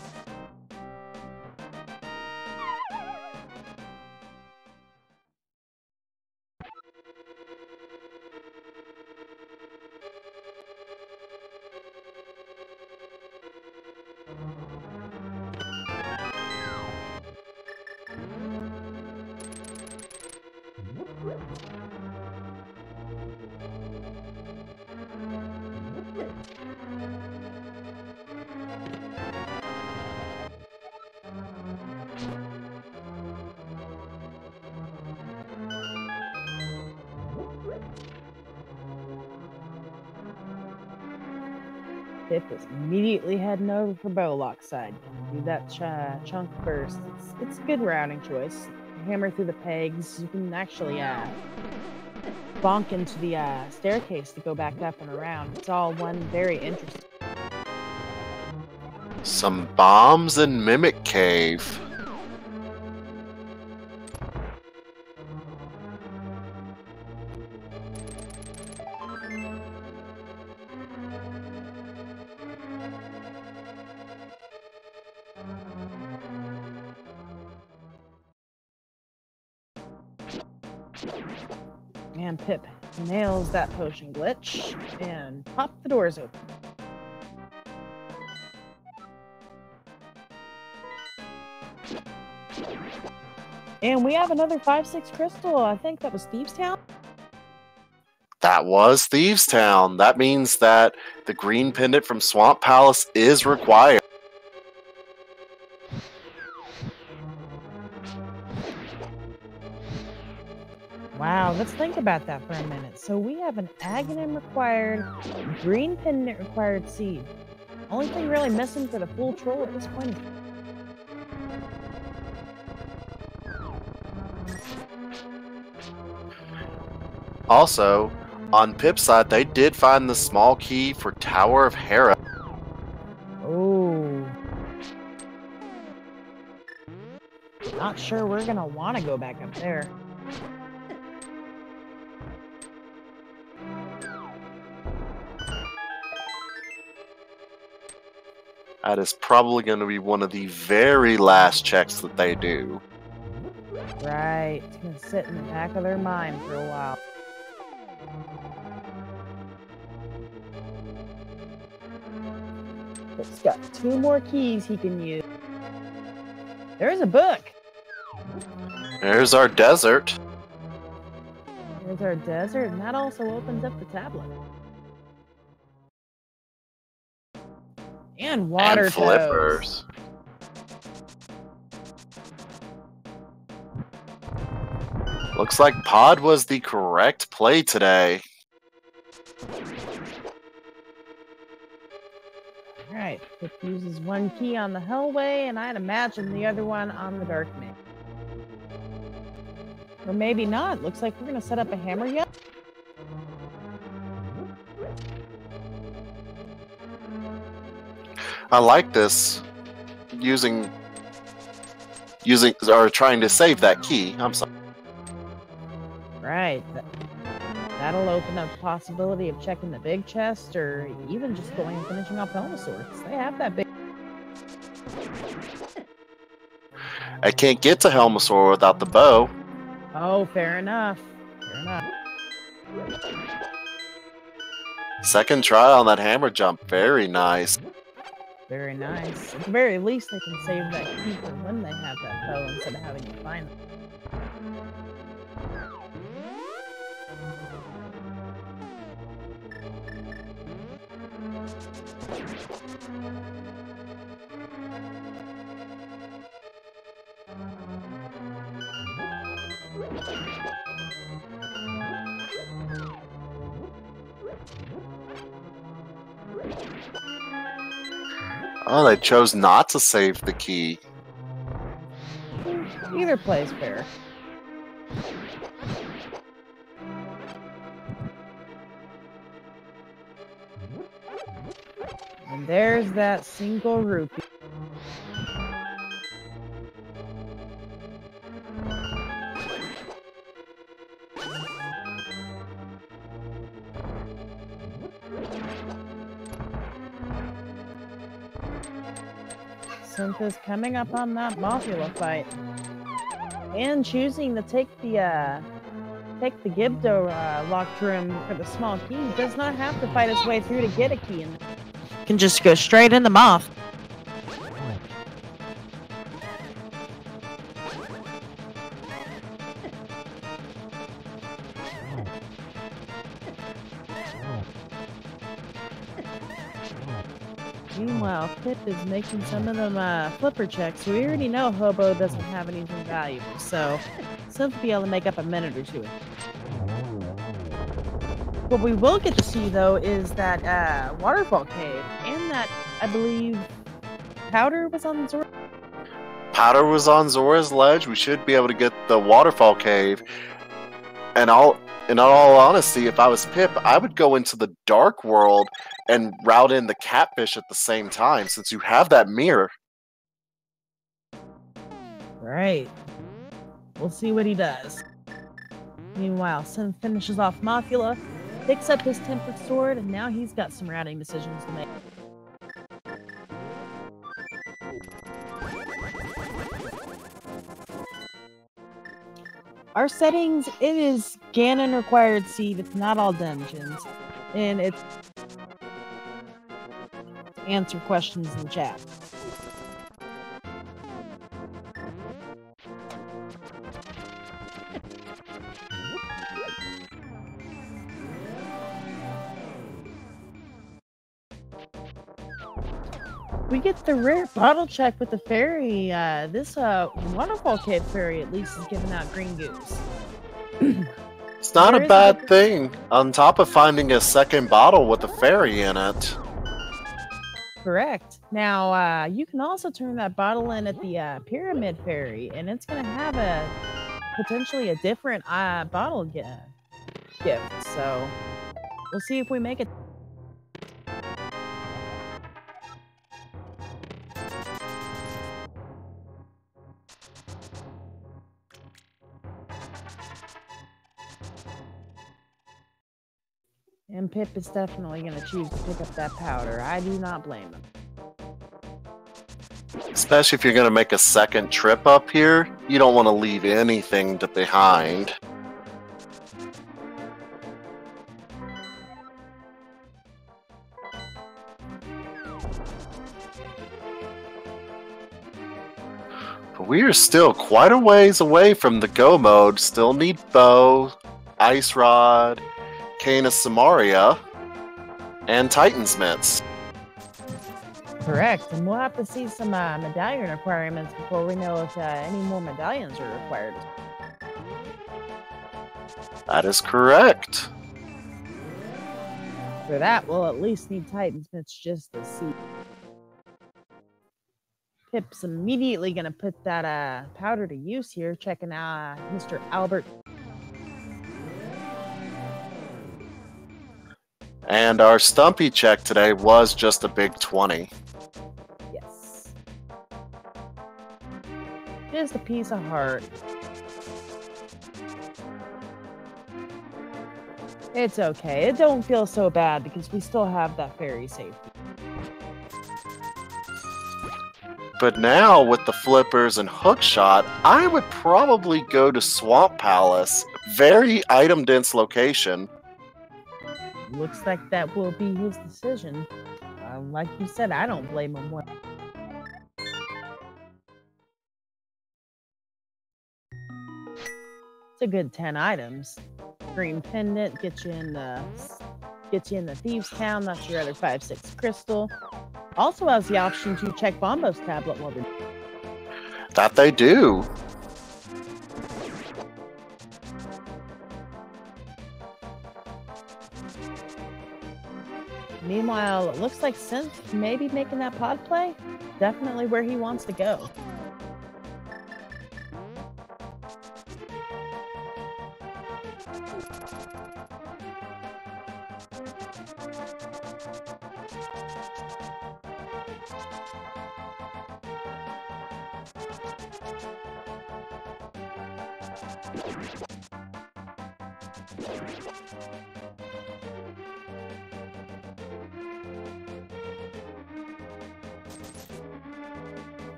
Pip is immediately heading over for Bowlock's side. Do that chunk first. It's a good routing choice. Hammer through the pegs. You can actually bonk into the staircase to go back up and around. It's all one very interesting. Some bombs in Mimic Cave. And Pip nails that potion glitch and pop the doors open. And we have another 5/6 crystal. I think that was Thieves Town. That was Thieves Town. That means that the green pendant from Swamp Palace is required. Wow, let's think about that for a minute. So we have an Aghanim required, green pendant required seed. Only thing really missing for the full troll at this point is... Also, on Pip's side, they did find the small key for Tower of Hera. Oh. Not sure we're gonna want to go back up there. That is probably going to be one of the very last checks that they do. Right. It's going to sit in the back of their mind for a while. It's got 2 more keys he can use. There's a book. There's our desert. There's our desert, and that also opens up the tablet. And water and flippers. Looks like Pod was the correct play today. Alright, it uses 1 key on the Hellway, and I'd imagine the other one on the Dark Maze. Or maybe not. Looks like we're going to set up a hammer yet. I like this. Using or trying to save that key. I'm sorry. Right. That'll open up the possibility of checking the big chest, or even just going and finishing off Helmasaur. They have that big... I can't get to Helmasaur without the bow. Oh, fair enough. Fair enough. Second try on that hammer jump. Very nice. Very nice. At the very least, they can save that key for when they have that bow instead of having to find it. Oh, they chose not to save the key. Either plays fair. And there's that single rupee. Synth is coming up on that Mothula fight, and choosing to take the Gibdo locked room for the small key. Does not have to fight his way through to get a key, and can just go straight in the Moth. Meanwhile, Pip is making some of them flipper checks. We already know Hobo doesn't have anything valuable, so Synth will be able to make up a minute or two. What we will get to see, though, is that waterfall cave, and that, I believe, Powder was on Zora. Powder was on Zora's ledge. We should be able to get the waterfall cave. And in all honesty, if I was Pip, I would go into the dark world and route in the catfish at the same time, since you have that mirror. Right. We'll see what he does. Meanwhile, Synth finishes off Mothula, picks up his tempered sword, and now he's got some routing decisions to make. Our settings, it is Ganon required seed. It's not all dungeons. And it's answer questions in the chat. We get the rare bottle check with the fairy. This waterfall cave fairy at least is giving out green goose. It's not a bad thing, on top of finding a second bottle with a fairy in it. Correct. Now, you can also turn that bottle in at the pyramid fairy, and it's going to have a potentially a different bottle gift. So, we'll see if we make it. And Pip is definitely going to choose to pick up that powder. I do not blame him. Especially if you're going to make a second trip up here, you don't want to leave anything behind. But we are still quite a ways away from the go mode. Still need bow, ice rod, Cane of Samaria, and Titan's Mitts. Correct, and we'll have to see some medallion requirements before we know if any more medallions are required. That is correct. For that, we'll at least need Titan's Mitts just to see. Pip's immediately going to put that powder to use here, checking out Mr. Albert. And our Stumpy check today was just a big 20. Yes. Just a piece of heart. It's okay. It don't feel so bad because we still have that fairy safety. But now, with the flippers and hookshot, I would probably go to Swamp Palace. Very item-dense location. Looks like that will be his decision. Like you said, I don't blame him. It's a good 10 items. Green pendant gets you in the Thieves' Town. That's your other 5/6 crystal. Also has the option to check Bombo's tablet while we're... That they do. Meanwhile, it looks like Synth may be making that pod play. Definitely where he wants to go.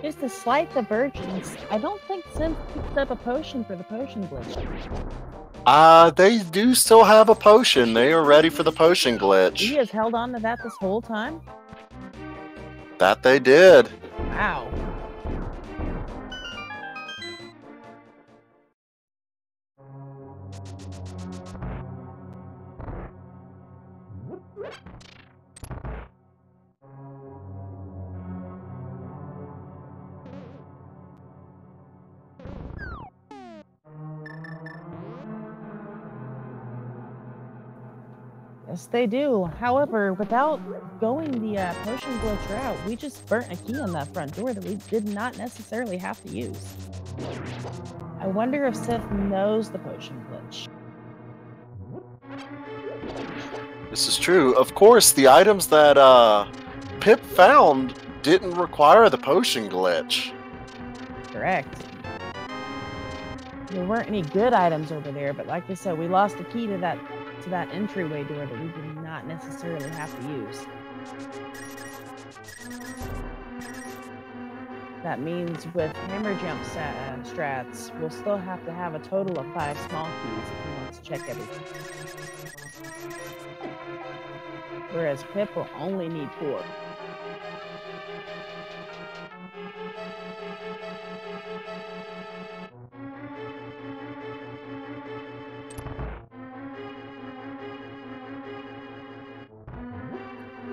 Just a slight divergence. I don't think Synth picked up a potion for the potion glitch. They do still have a potion. They are ready for the potion glitch. He has held on to that this whole time? That they did. Wow. Yes, they do. However, without going the potion glitch route, we just burnt a key on that front door that we did not necessarily have to use. I wonder if Sith knows the potion glitch. This is true. Of course, the items that Pip found didn't require the potion glitch. Correct. There weren't any good items over there, but like I said, we lost the key to that entryway door that we did not necessarily have to use. That means with hammer jump strats, we'll still have to have a total of 5 small keys if we want to check everything. Whereas Pip will only need 4.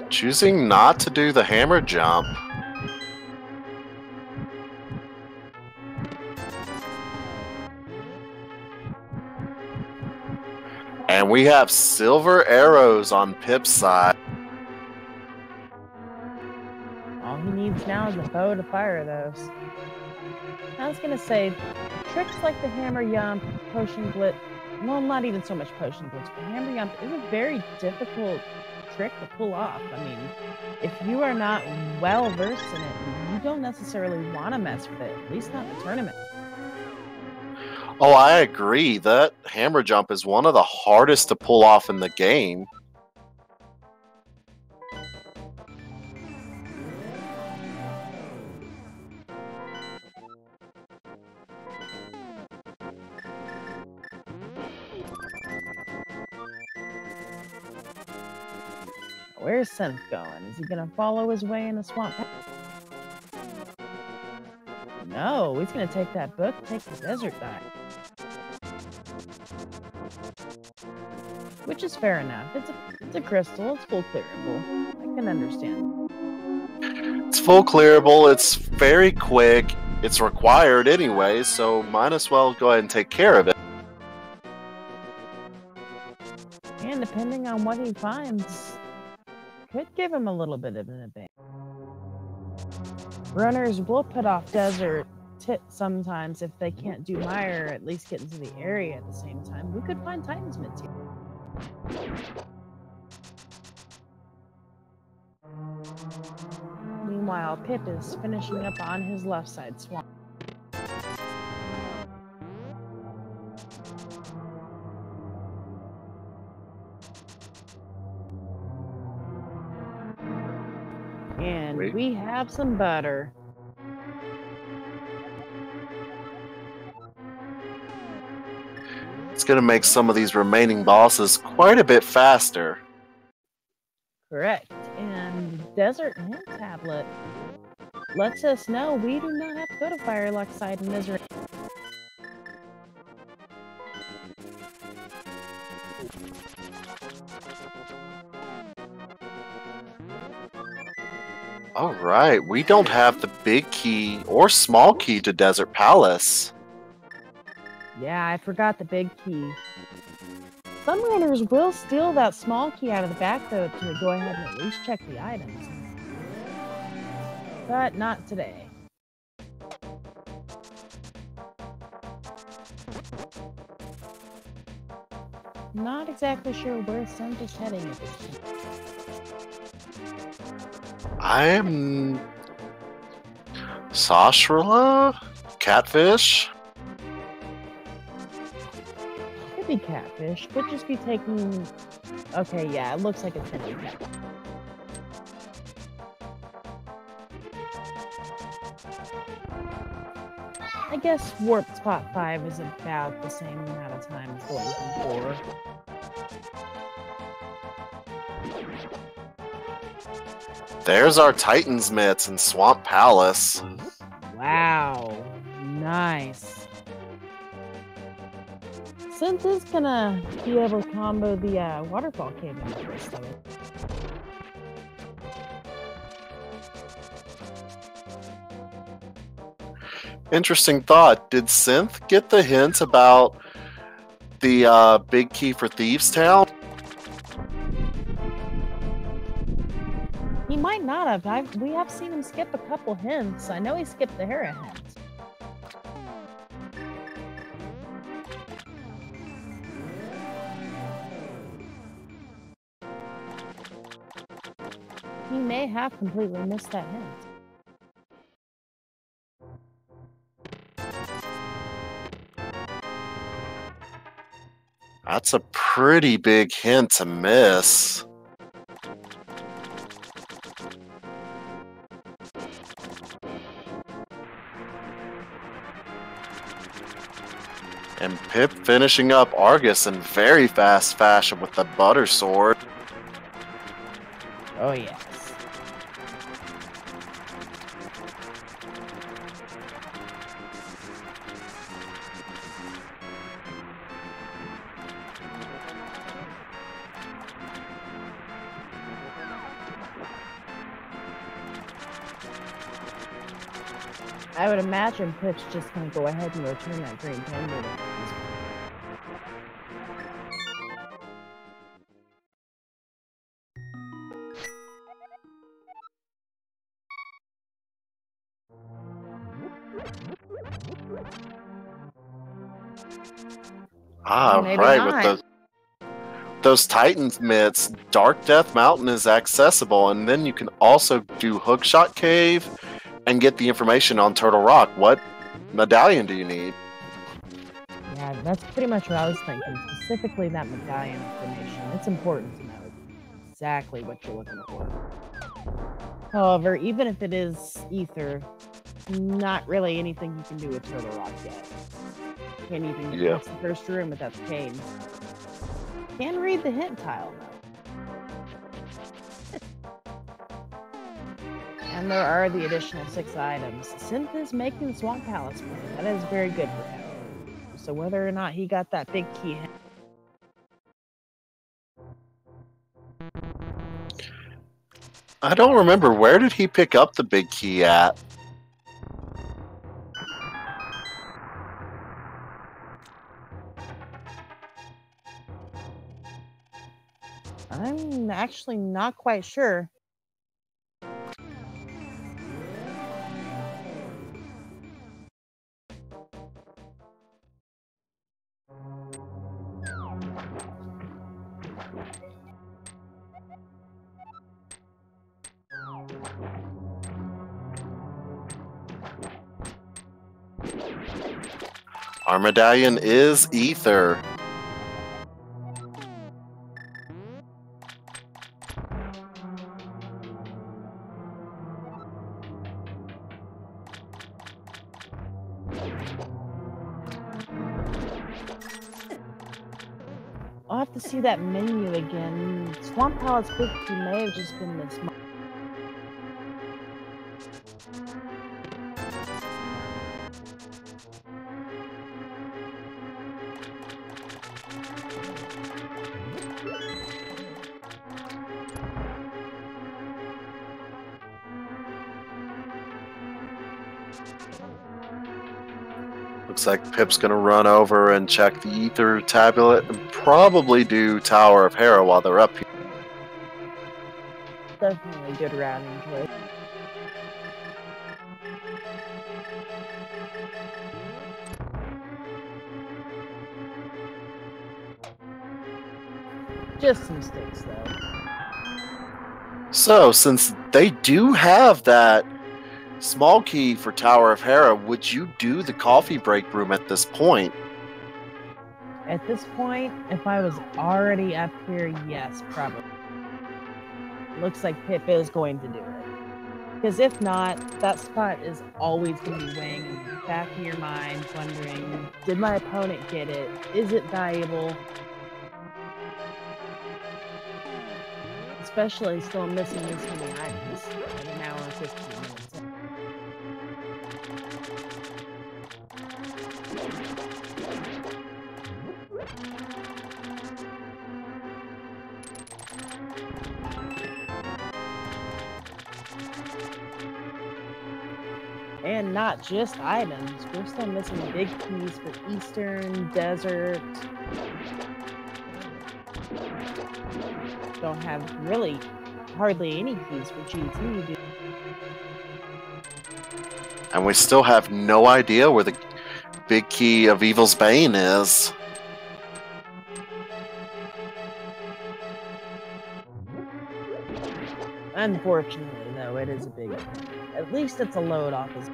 Choosing not to do the hammer jump. And we have silver arrows on Pip's side. All he needs now is a bow to fire those. I was gonna say, tricks like the hammer jump, potion glitch, well, not even so much potion glitch, but hammer jump is a very difficult trick to pull off. I mean, if you are not well versed in it, you don't necessarily want to mess with it, at least not in the tournament. Oh, I agree. That hammer jump is one of the hardest to pull off in the game. Where's Synth going? Is he gonna follow his way in the swamp? No, he's gonna take that book, take the desert dive. Which is fair enough. It's a crystal, it's full clearable. I can understand. It's full clearable, it's very quick, it's required anyway, so might as well go ahead and take care of it. And depending on what he finds, could give him a little bit of an advantage. Runners will put off desert sometimes if they can't do mire, or at least get into the area at the same time. We could find Titan's Mids here. Meanwhile, Pip is finishing up on his left side swamp. And we have some butter. It's going to make some of these remaining bosses quite a bit faster. Correct. And Desert Hint Tablet lets us know we do not have to go to Firelock side in Misery. Alright, we don't have the big key or small key to Desert Palace. Yeah, I forgot the big key. Some runners will steal that small key out of the back, though, to go ahead and at least check the items. But not today. Not exactly sure where Synth is heading at this point. I'm... Sashrala? Catfish? Could be catfish. Could just be taking... Okay, yeah, it looks like it's gonna be catfish. I guess Warp Spot 5 is about the same amount of time as going from 4. There's our Titan's Mitts in Swamp Palace. Wow. Nice. Synth is gonna be able to combo the waterfall cave in the first level. Interesting thought. Did Synth get the hint about the big key for Thieves Town? might not have. We have seen him skip a couple hints. I know he skipped the Hera hint. He may have completely missed that hint. That's a pretty big hint to miss. And Pip finishing up Argus in very fast fashion with the butter sword. Oh, yes. I would imagine Pip's just going to go ahead and return that green pendant. Ah, Maybe right, not. with those Titans mitts, Dark Death Mountain is accessible, and then you can also do Hookshot Cave and get the information on Turtle Rock. What medallion do you need? Yeah, that's pretty much what I was thinking. Specifically that medallion information. It's important to know exactly what you're looking for. However, even if it is Ether, not really anything you can do with Turtle Rock yet. Can't even get past the first room without the cane. Can read the hint tile, though. And there are the additional 6 items. Synth is making Swamp Palace for him. That is very good for him. So whether or not he got that big key hint. I don't remember. Where did he pick up the big key at? I'm actually not quite sure. Our medallion is Ether. I'll have to see that menu again. Swamp Palace Big Key may have just been this month. Looks like Pip's gonna run over and check the Ether tablet and probably do Tower of Hera while they're up here. Definitely good routing choice. Just some sticks, though. So, since they do have that small key for Tower of Hera, would you do the coffee break room at this point? At this point, if I was already up here, yes, probably. Looks like Pip is going to do it. Because if not, that spot is always going to be weighing in the back of your mind, wondering, did my opponent get it? Is it valuable? Especially still missing this many items at an hour and 15 minutes. And not just items, we're still missing big keys for Eastern, Desert. Don't have really hardly any keys for GT, do. And we still have no idea where the big key of Evil's Bane is. Unfortunately, though, it is a big thing. At least it's a load off his.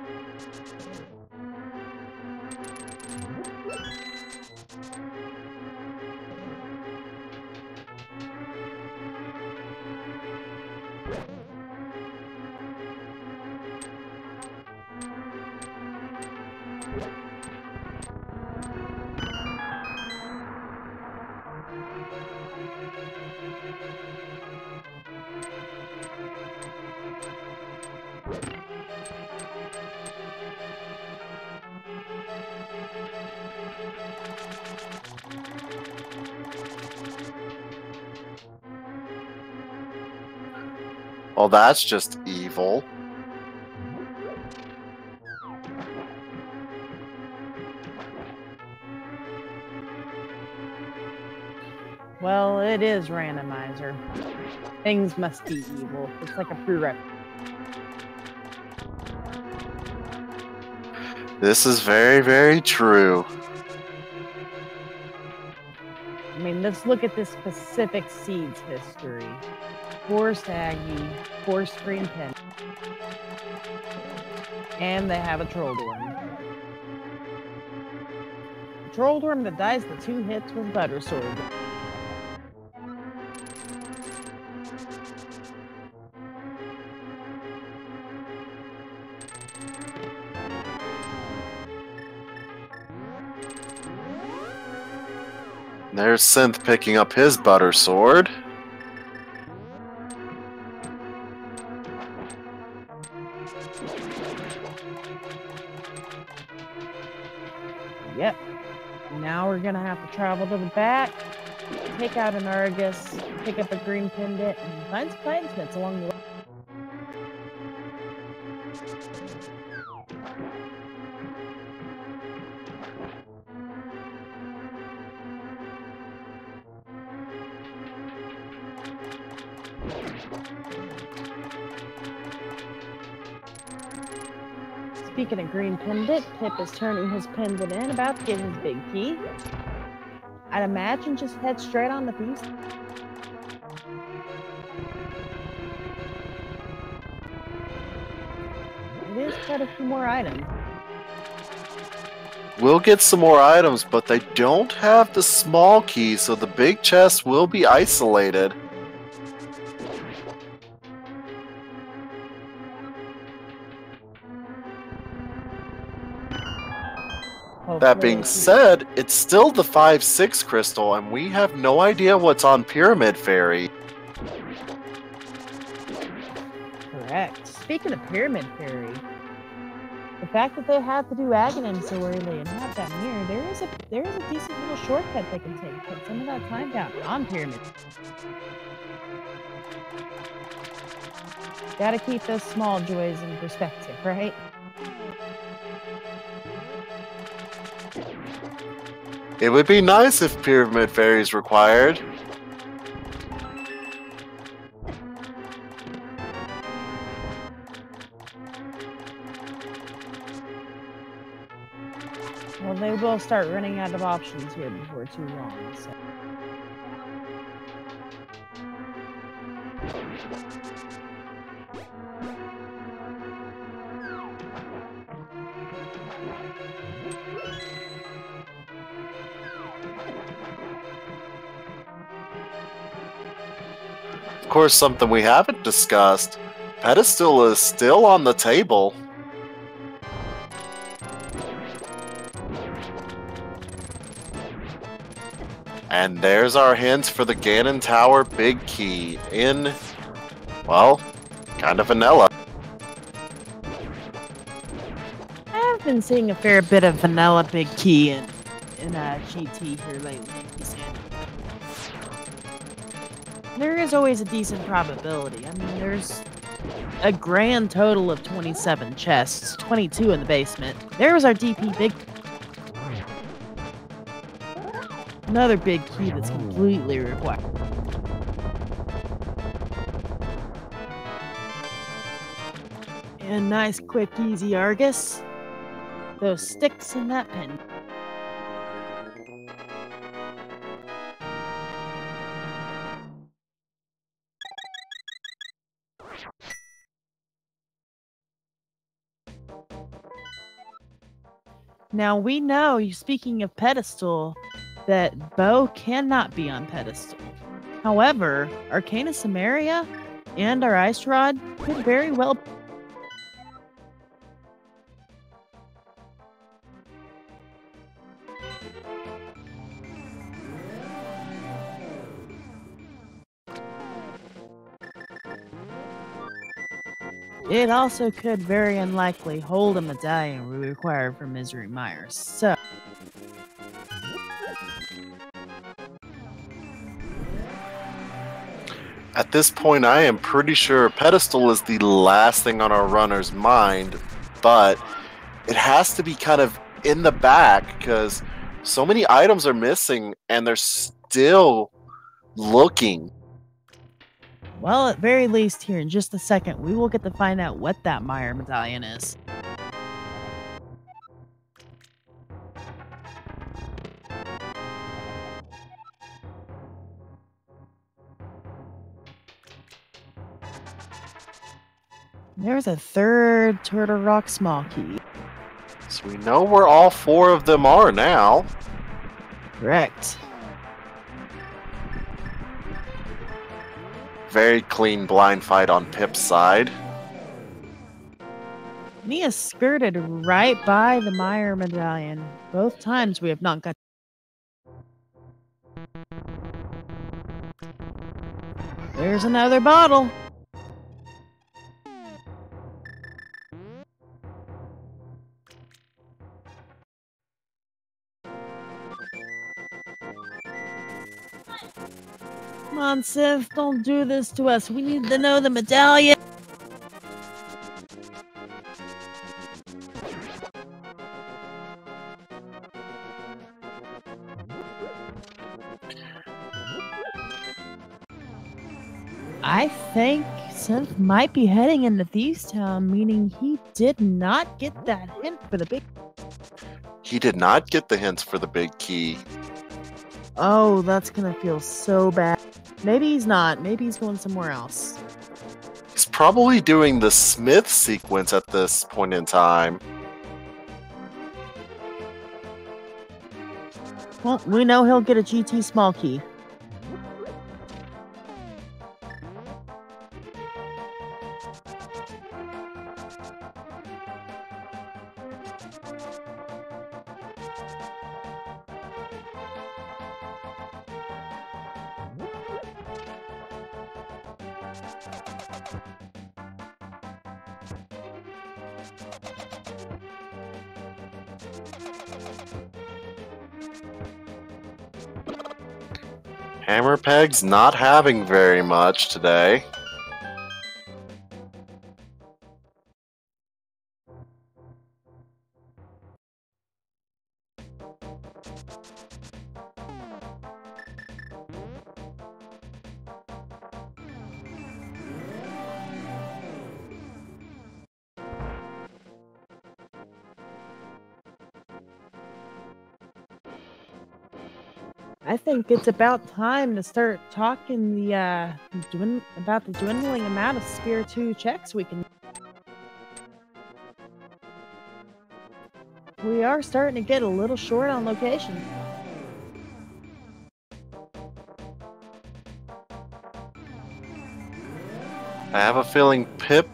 Well, that's just evil. Well, it is randomizer. Things must be evil. It's like a prerequisite. This is very, very true. I mean, let's look at this specific seed's history. Forced Aggie, forced green pen. And they have a Trolldorm. A Trolldorm that dies the 2 hits with Butter Sword. There's Synth picking up his Butter Sword. Yep. Now we're gonna have to travel to the back, take out an Argus, pick up a green pendant, and find some Titan Smiths along the way. Speaking of green pendant, Pip is turning his pendant in, about to get his big key. I'd imagine just head straight on the beast. It is quite a few more items. We'll get some more items, but they don't have the small key, so the big chest will be isolated. That being said, it's still the 5-6 crystal, and we have no idea what's on Pyramid Fairy. Correct. Speaking of Pyramid Fairy, the fact that they have to do Aghanim so early and have that mirror, there is a decent little shortcut they can take. Put some of that time down on Pyramid. Gotta keep those small joys in perspective, right? It would be nice if Pyramid Fairy is required. Well, they will start running out of options here before too long, so. Of course, something we haven't discussed. Pedestal is still on the table. And there's our hint for the Ganon Tower Big Key in, well, kind of vanilla. I've been seeing a fair bit of vanilla Big Key in GT here lately. There is always a decent probability. I mean, there's a grand total of 27 chests, 22 in the basement. There was our DP big. Another big key that's completely required. And nice, quick, easy Argus. Those sticks in that pen. Now we know, speaking of pedestal, that bow cannot be on pedestal. However, Arcana Samaria and our Ice Rod could very well. It also could very unlikely hold a medallion we require for Misery Myers. So. At this point, I am pretty sure pedestal is the last thing on our runner's mind, but it has to be kind of in the back because so many items are missing and they're still looking. Well, at very least, here in just a second, we will get to find out what that Meyer medallion is. There's a third Turtle Rock small key. So we know where all 4 of them are now. Correct. Very clean blind fight on Pip's side. Nia skirted right by the Meyer medallion. Both times we have not got. There's another bottle. Come on, Sif, don't do this to us. We need to know the medallion. I think Sif might be heading into Thieves Town, meaning he did not get that hint for the big. He did not get the hints for the big key. Oh, that's gonna feel so bad. Maybe he's not. Maybe he's going somewhere else. He's probably doing the Smith sequence at this point in time. Well, we know he'll get a GT small key. Hammerpeg's not having very much today. I think it's about time to start talking about the dwindling amount of Sphere 2 checks we can. We are starting to get a little short on location. I have a feeling Pip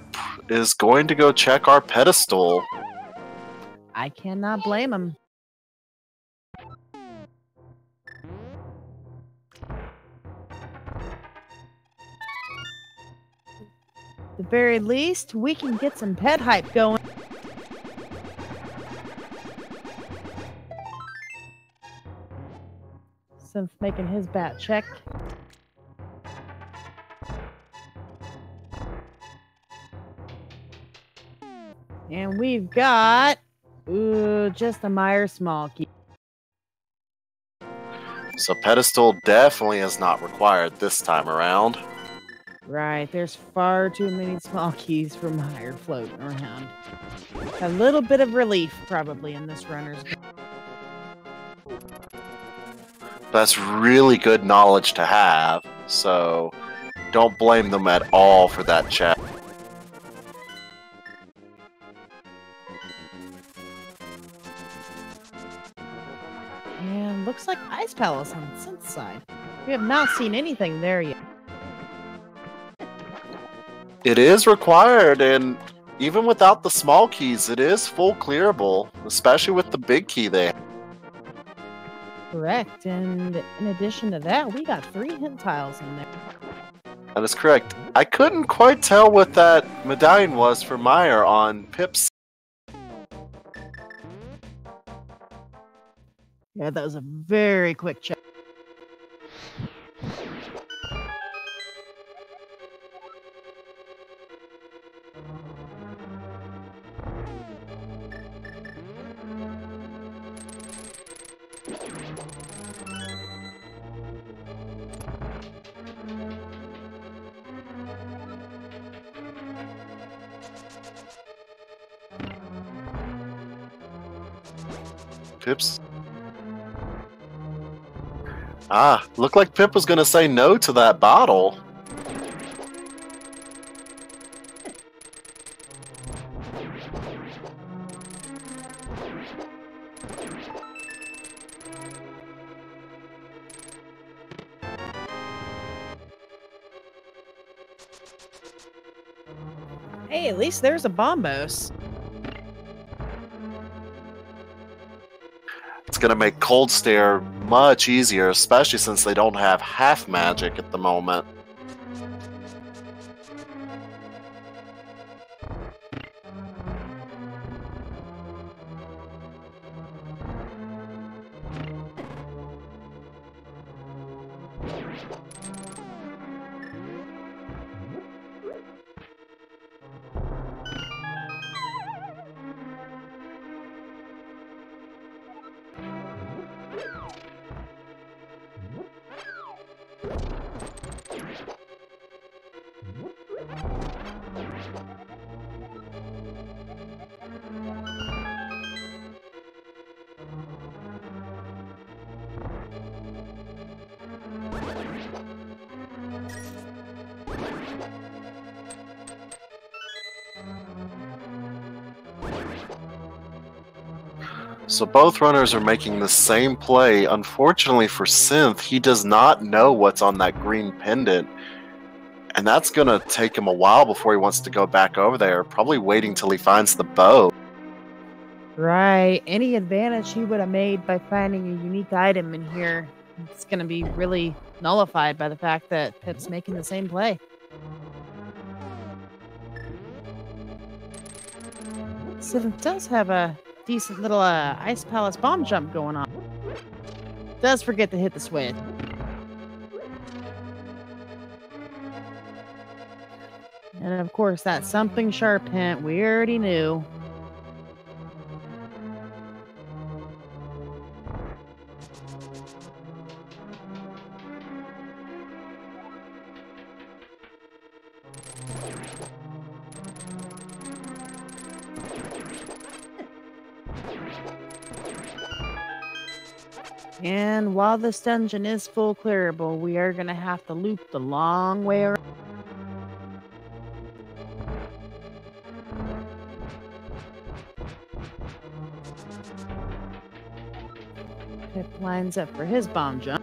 is going to go check our pedestal. I cannot blame him. At the very least, we can get some pet hype going. Since making his bat check. And we've got just a Meyer small key. So pedestal definitely is not required this time around. Right, there's far too many small keys for Meyer floating around. A little bit of relief, probably, in this runner's game. That's really good knowledge to have, so don't blame them at all for that chat. And looks like Ice Palace on the synth side. We have not seen anything there yet. It is required, and even without the small keys, it is full clearable, especially with the big key they have. Correct, and in addition to that, we got 3 hint tiles in there. That is correct. I couldn't quite tell what that medallion was for Meyer on Pip's. Yeah, that was a very quick check. Pip's. Ah, looked like Pip was gonna say no to that bottle. Hey, at least there's a Bombos. It's gonna make Cold Stare much easier, especially since they don't have half magic at the moment. So both runners are making the same play. Unfortunately for Synth, he does not know what's on that green pendant. And that's going to take him a while before he wants to go back over there, probably waiting till he finds the bow. Right. Any advantage he would have made by finding a unique item in here, it's going to be really nullified by the fact that Pip's making the same play. Synth does have a decent little Ice Palace bomb jump going on. Does forget to hit the switch. And of course, that something sharp hint we already knew. And while this dungeon is full clearable, we are going to have to loop the long way around. Pip lines up for his bomb jump.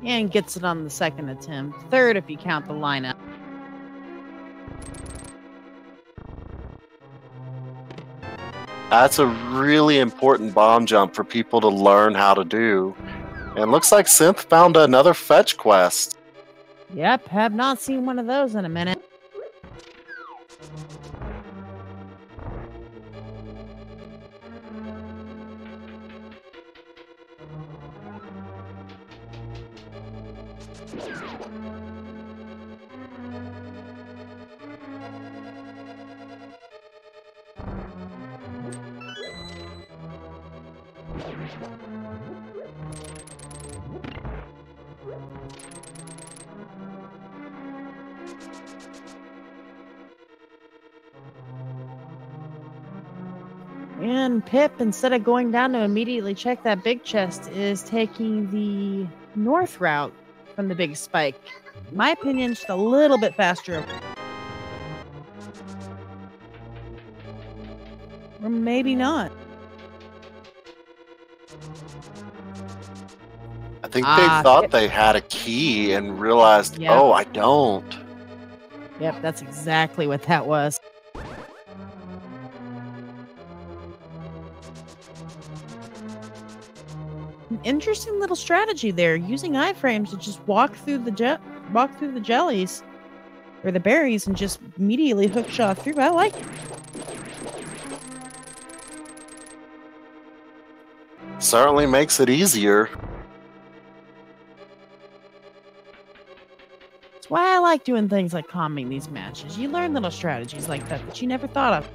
And gets it on the second attempt. Third if you count the lineup. That's a really important bomb jump for people to learn how to do. And looks like Synth found another fetch quest. Yep, have not seen one of those in a minute. And Pip, instead of going down to immediately check that big chest, is taking the north route from the big spike. In my opinion, just a little bit faster. Or maybe not. I think they thought they had a key and realized, oh, I don't. Yep, that's exactly what that was. An interesting little strategy there, using iframes to just walk through the jellies or the berries and just immediately hookshot through. I like it. Certainly makes it easier. That's why I like doing things like calming these matches. You learn little strategies like that you never thought of.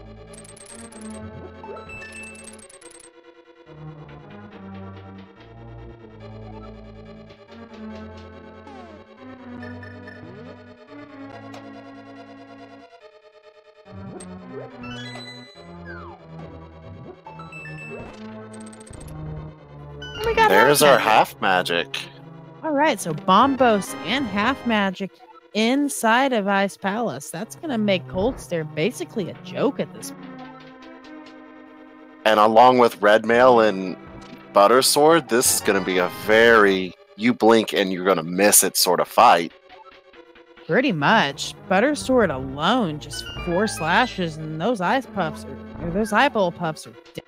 There's our half magic. All right, so Bombos and half magic inside of Ice Palace. That's going to make Cold Stare basically a joke at this point. And along with Red Mail and Butter Sword, this is going to be a very you blink and you're going to miss it sort of fight. Pretty much. Butter Sword alone, just 4 slashes, and those ice puffs or those eyeball puffs are dead.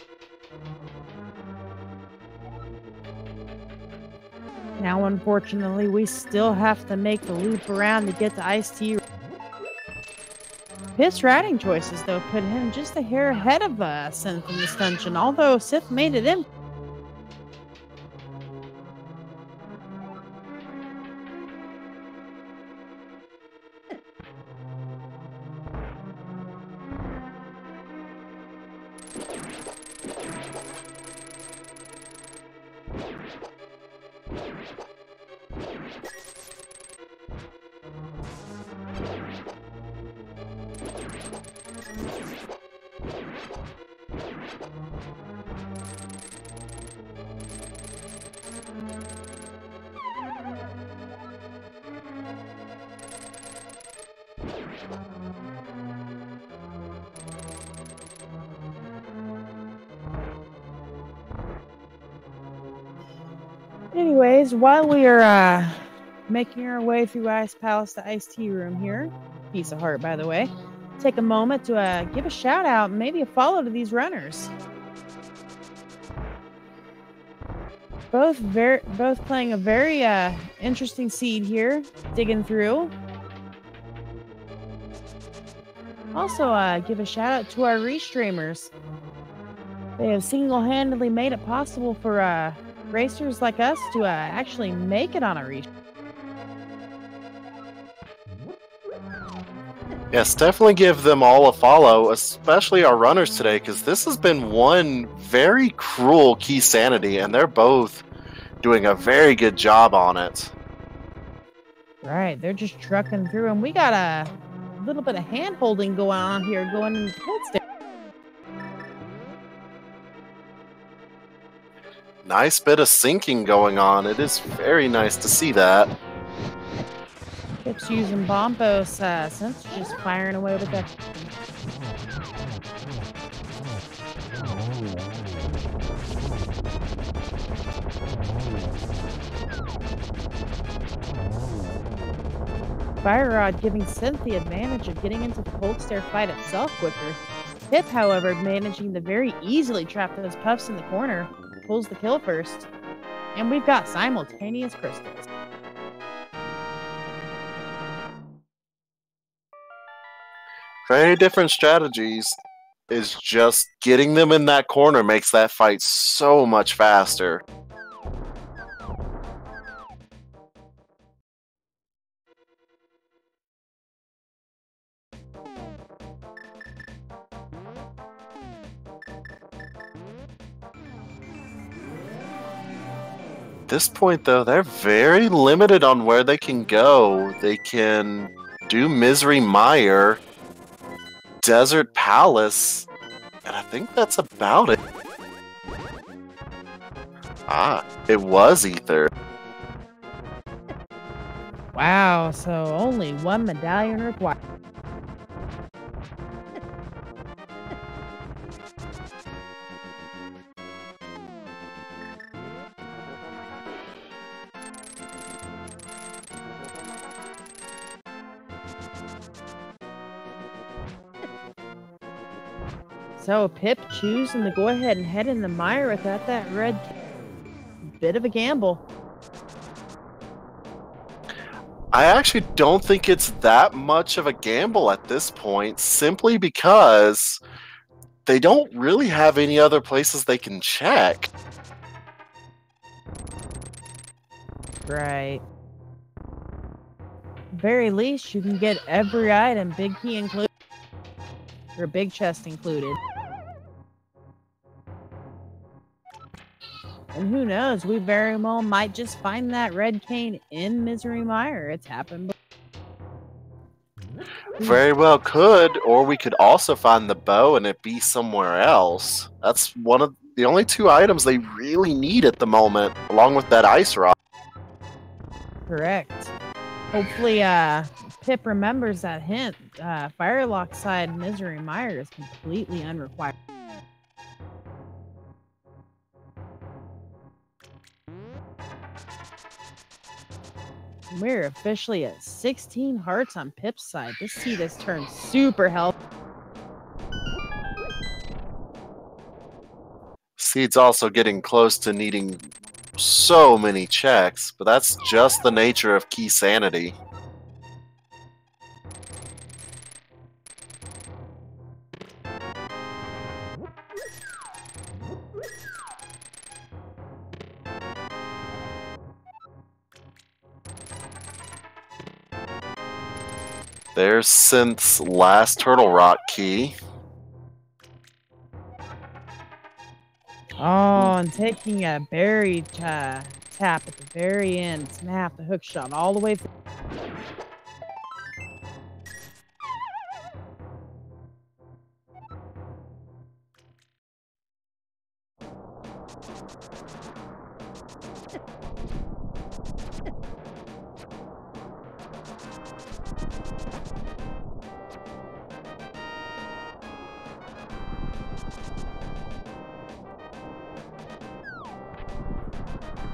Now, unfortunately, we still have to make the loop around to get to Ice-T. His riding choices, though, put him just a hair ahead of Synth in this dungeon, although Sith made it in. Anyways, while we are making our way through Ice Palace to Ice-T room here, piece of heart, by the way, take a moment to give a shout out and maybe a follow to these runners. Both playing a very interesting seed here, digging through. Also, give a shout out to our restreamers. They have single-handedly made it possible for racers like us to actually make it on a restream. Yes, definitely give them all a follow, especially our runners today, because this has been one very cruel key sanity, and they're both doing a very good job on it. Right, they're just trucking through, and we got a little bit of hand-holding going on here, going into Cold Stare. Nice bit of sinking going on. It is very nice to see that. Pip's using Bombos since just firing away with that. Fire Rod giving Synth the advantage of getting into the Cold Stare fight itself quicker. Pip, however, managing to very easily trap those puffs in the corner, pulls the kill first. And we've got simultaneous crystals. Very different strategies. Is just getting them in that corner makes that fight so much faster. At this point, though, they're very limited on where they can go. They can do Misery Mire, Desert Palace, And I think that's about it. Ah, it was Ether. Wow, so only one medallion required. So Pip choosing to go ahead and head in the mire without that red bit of a gamble. I actually don't think it's that much of a gamble at this point, simply because they don't really have any other places they can check. Right. Very least, you can get every item, big key included, or big chest included. And who knows, we very well might just find that red cane in Misery Mire. It's happened before. Very well could, or we could also find the bow and it be somewhere else. That's one of the only two items they really need at the moment, along with that ice rock. Correct. Hopefully, Pip remembers that hint. Firelock side Misery Mire is completely unrequired. We're officially at 16 hearts on Pip's side. This seed has turned super healthy. Seed's also getting close to needing so many checks, but that's just the nature of key sanity. There's Synth's last Turtle Rock key. Oh, and taking a berry tap at the very end. It's gonna have to hook shot all the way through.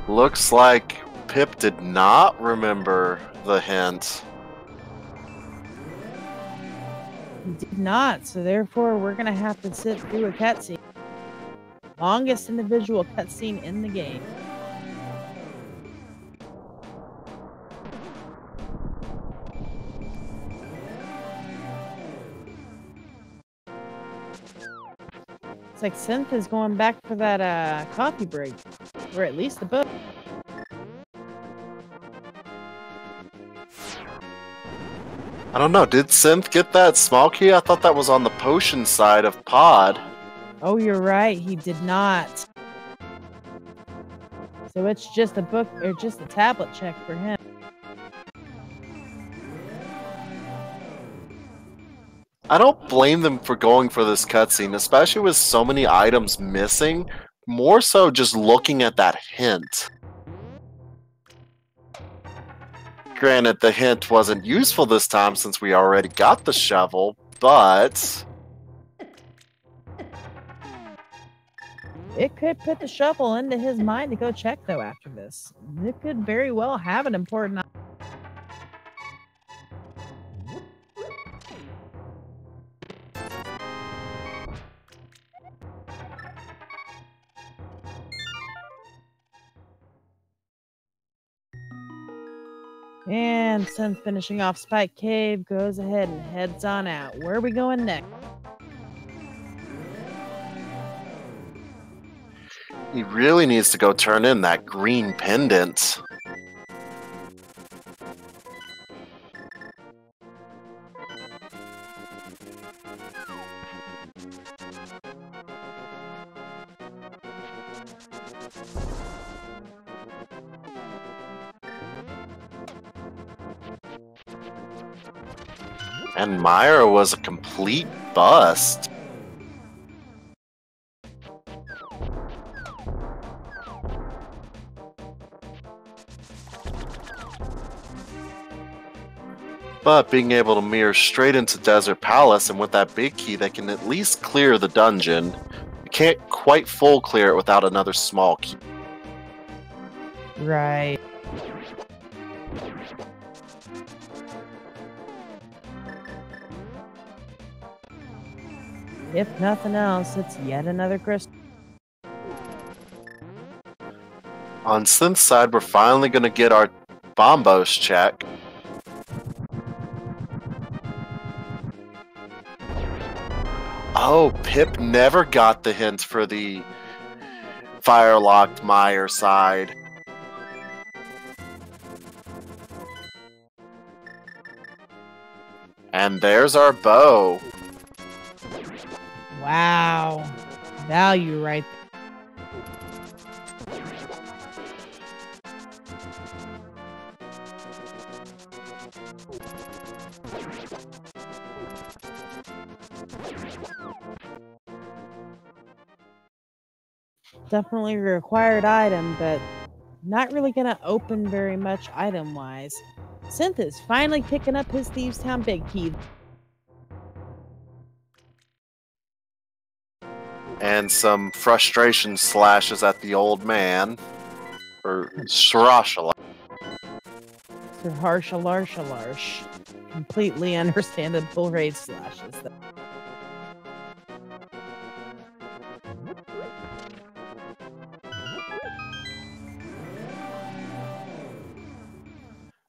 Looks like Pip did not remember the hint. He did not, so therefore we're gonna have to sit through a cutscene. Longest individual cutscene in the game. It's like Synth is going back for that coffee break, or at least the book. I don't know, did Synth get that small key? I thought that was on the potion side of Pod. Oh, you're right, he did not. So it's just a book, or just a tablet check for him. I don't blame them for going for this cutscene, especially with so many items missing. More so just looking at that hint. Granted, the hint wasn't useful this time since we already got the shovel, but It could put the shovel into his mind to go check, though, after this. It could very well have an important... And Synth finishing off Spike Cave, goes ahead and heads on out. Where are we going next? he really needs to go turn in that green pendant. And Myra was a complete bust. But being able to mirror straight into Desert Palace, and with that big key, they can at least clear the dungeon. You can't quite full clear it without another small key. Right. If nothing else, it's yet another crystal. On Synth's side, we're finally going to get our Bombos check. Oh, Pip never got the hint for the Fire-locked Meyer side. And there's our bow. Wow. Value right there. Definitely a required item, but not really going to open very much item-wise. Synth is finally picking up his Thieves Town big key. And some frustration slashes at the old man. Or Srashala. Sir Harshalarsh. Completely understandable rage slashes.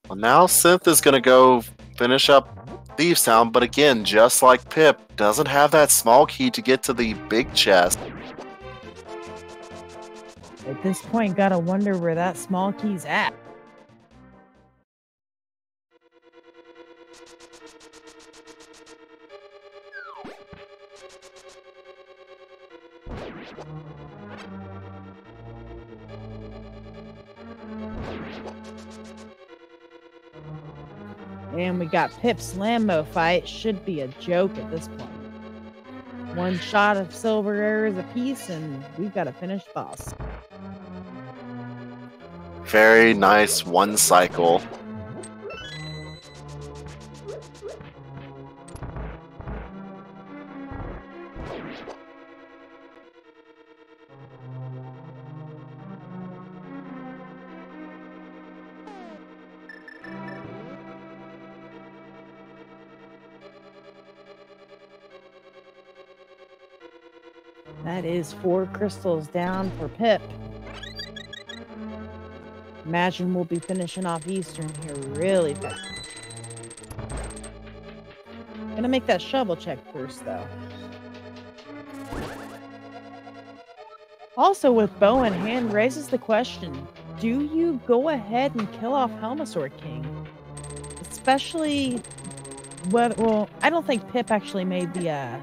Well, now Synth is going to go finish up Thieves Town, but again, just like Pip, doesn't have that small key to get to the big chest. At this point, gotta wonder where that small key's at. And we got Pip's Lambo fight. Should be a joke at this point. One shot of silver arrows apiece, and we've got a finished boss. Very nice one cycle. That is 4 crystals down for Pip. Imagine we'll be finishing off Eastern here really fast. Gonna make that shovel check first, though. Also, with bow in hand, raises the question, do you go ahead and kill off Helmasaur King? Especially, well, I don't think Pip actually made the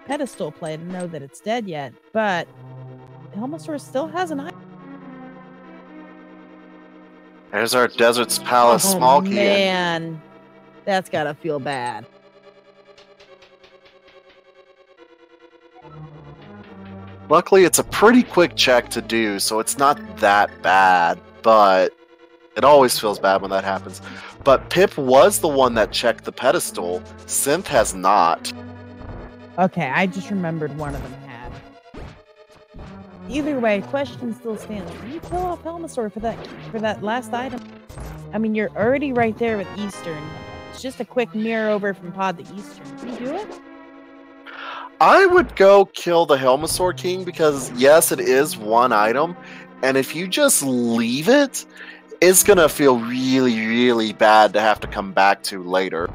pedestal play to know that it's dead yet, but Helmasaur still has an eye. There's our Desert's Palace small key. Man, that's gotta feel bad. Luckily, it's a pretty quick check to do, so it's not that bad, but it always feels bad when that happens. But Pip was the one that checked the pedestal. Synth has not. Okay, I just remembered one of them had. Either way, question still stands. Can you kill off Helmasaur for that last item? I mean, you're already right there with Eastern. It's just a quick mirror over from Pod to Eastern. Can you do it? I would go kill the Helmasaur King because, yes, it is one item, and if you just leave it, it's gonna feel really, really bad to have to come back to later.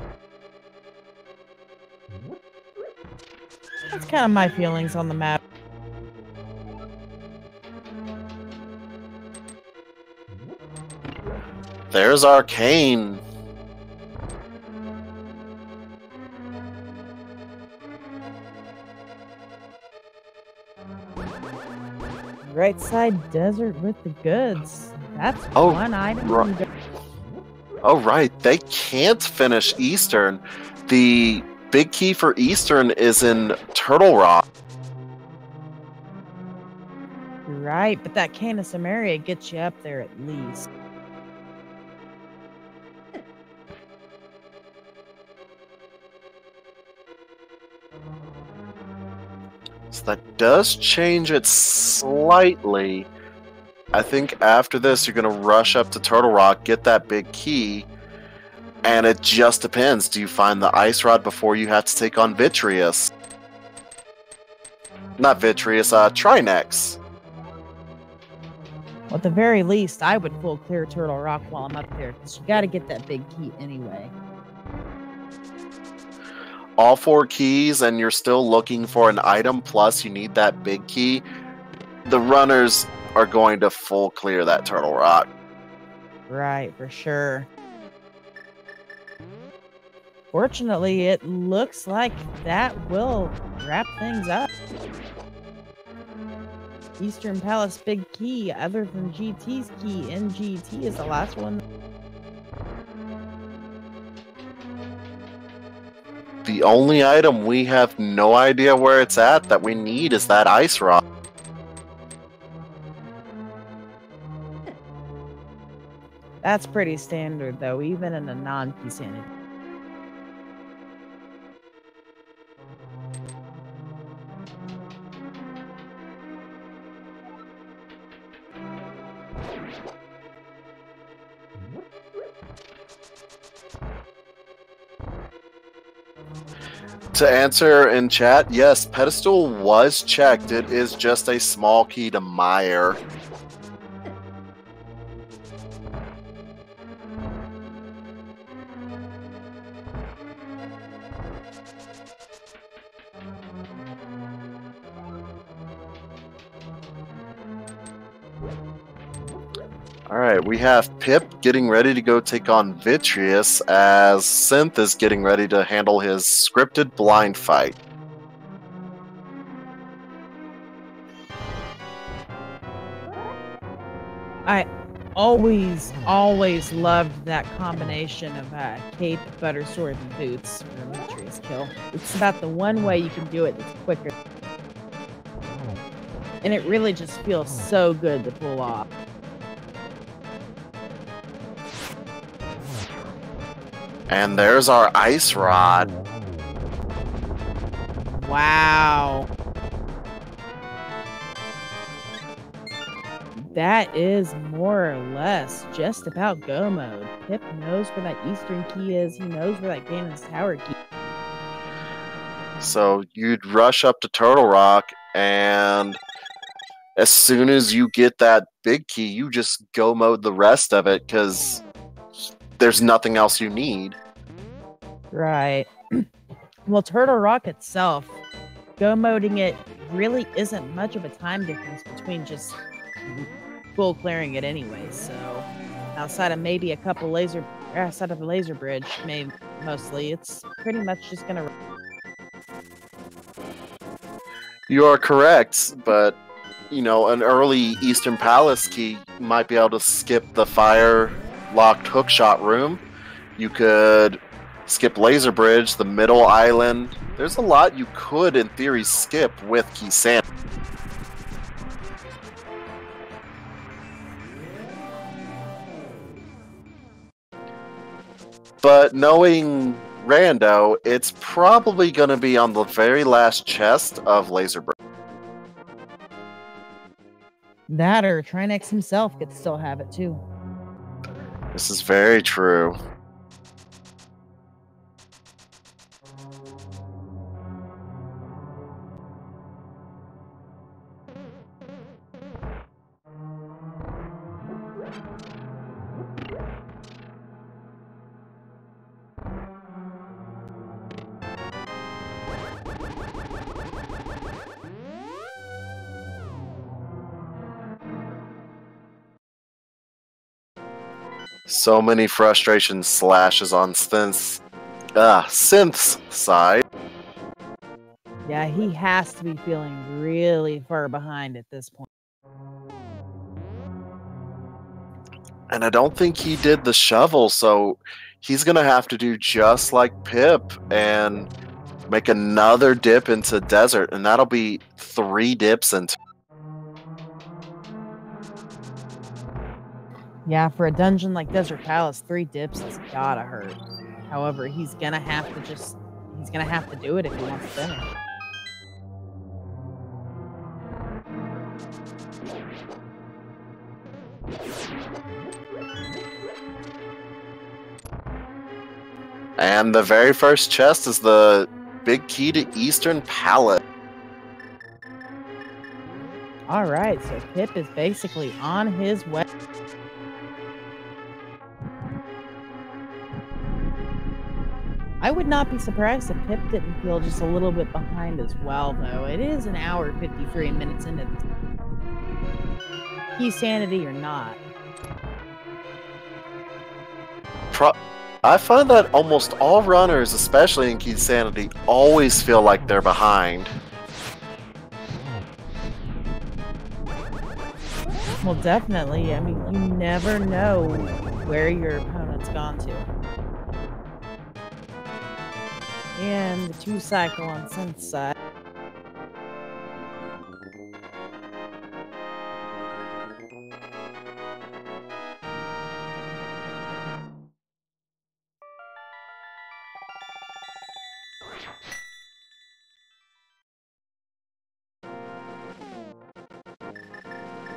That's kind of my feelings on the map. There's Arcane. Right side desert with the goods. That's one item. Right. Oh, right. They can't finish Eastern. The big key for Eastern is in Turtle Rock. Right, but that Cane of Samaria gets you up there at least. So that does change it slightly. I think after this, you're going to rush up to Turtle Rock, get that big key, and it just depends. Do you find the Ice Rod before you have to take on Vitreous? Not Vitreous, Trinex. Well, at the very least, I would full clear Turtle Rock while I'm up there, because you got to get that big key anyway. All 4 keys, and you're still looking for an item, plus you need that big key. The runners are going to full clear that Turtle Rock. Right, for sure. Fortunately, it looks like that will wrap things up. Eastern Palace big key, other than GT's key, NGT is the last one. The only item we have no idea where it's at that we need is that Ice Rod. That's pretty standard, though, even in a non-key sanity. To answer in chat, yes, Pedestal was checked. It is just a small key to Mire. Alright, we have Pip getting ready to go take on Vitreous as Synth is getting ready to handle his scripted blind fight. I always loved that combination of cape, butter sword, and boots for a Vitreous kill. It's about the one way you can do it that's quicker. And it really just feels so good to pull off. And there's our Ice Rod. Wow. That is more or less just about go mode. Pip knows where that eastern key is. He knows where that Ganon's Tower key is. So you'd rush up to Turtle Rock, and as soon as you get that big key, you just go mode the rest of it, because there's nothing else you need. Right. Well, Turtle Rock itself, go moding it really isn't much of a time difference between just full clearing it anyway. So outside of maybe a couple outside of the laser bridge, mostly, it's pretty much just gonna. You are correct, but you know, an early Eastern Palace key might be able to skip the fire-locked hookshot room. You could skip Laser Bridge, the middle island. There's a lot you could, in theory, skip with Key Sand. But knowing Rando, it's probably going to be on the very last chest of Laser Bridge. That or Trinex himself could still have it too. This is very true. So many frustration slashes on Synth's side. Yeah, he has to be feeling really far behind at this point. And I don't think he did the shovel, so he's going to have to do just like Pip and make another dip into desert, and that'll be 3 dips into. Yeah, for a dungeon like Desert Palace, 3 dips has gotta hurt. However, he's gonna have to He's gonna have to do it if he wants to finish. And the very first chest is the big key to Eastern Palace. All right, so Pip is basically on his way. I would not be surprised if Pip didn't feel just a little bit behind as well, though. It is an hour 53 minutes into this. Key sanity or not. I find that almost all runners, especially in Key Sanity, always feel like they're behind. Well, definitely. I mean, you never know where your opponent's gone to. And the 2-cycle on Synth's side.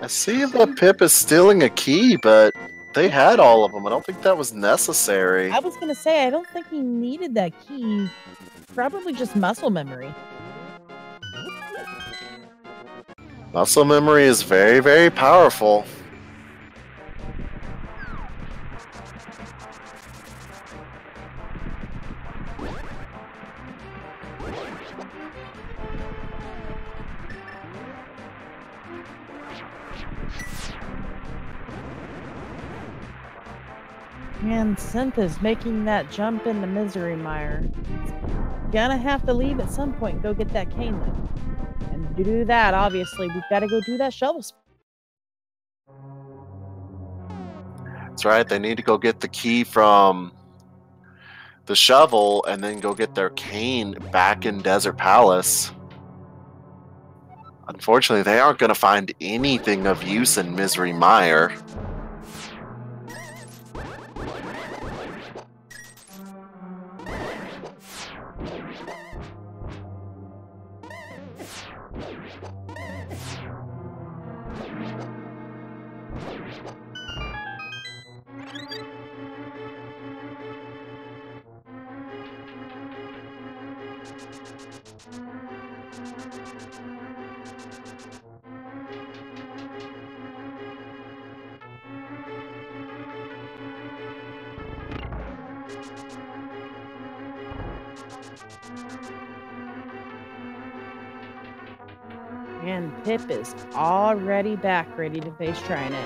I see that Pip is stealing a key, but they had all of them. I don't think that was necessary. I was gonna say, I don't think he needed that key. Probably just muscle memory. Muscle memory is very, very powerful. And Synth is making that jump into Misery Mire. Gonna have to leave at some point and go get that cane, though. And to do that, obviously, we've got to go do that shovel. That's right, they need to go get the key from the shovel and then go get their cane back in Desert Palace. Unfortunately, they aren't going to find anything of use in Misery Mire. And Pip is already back, ready to face Trinet.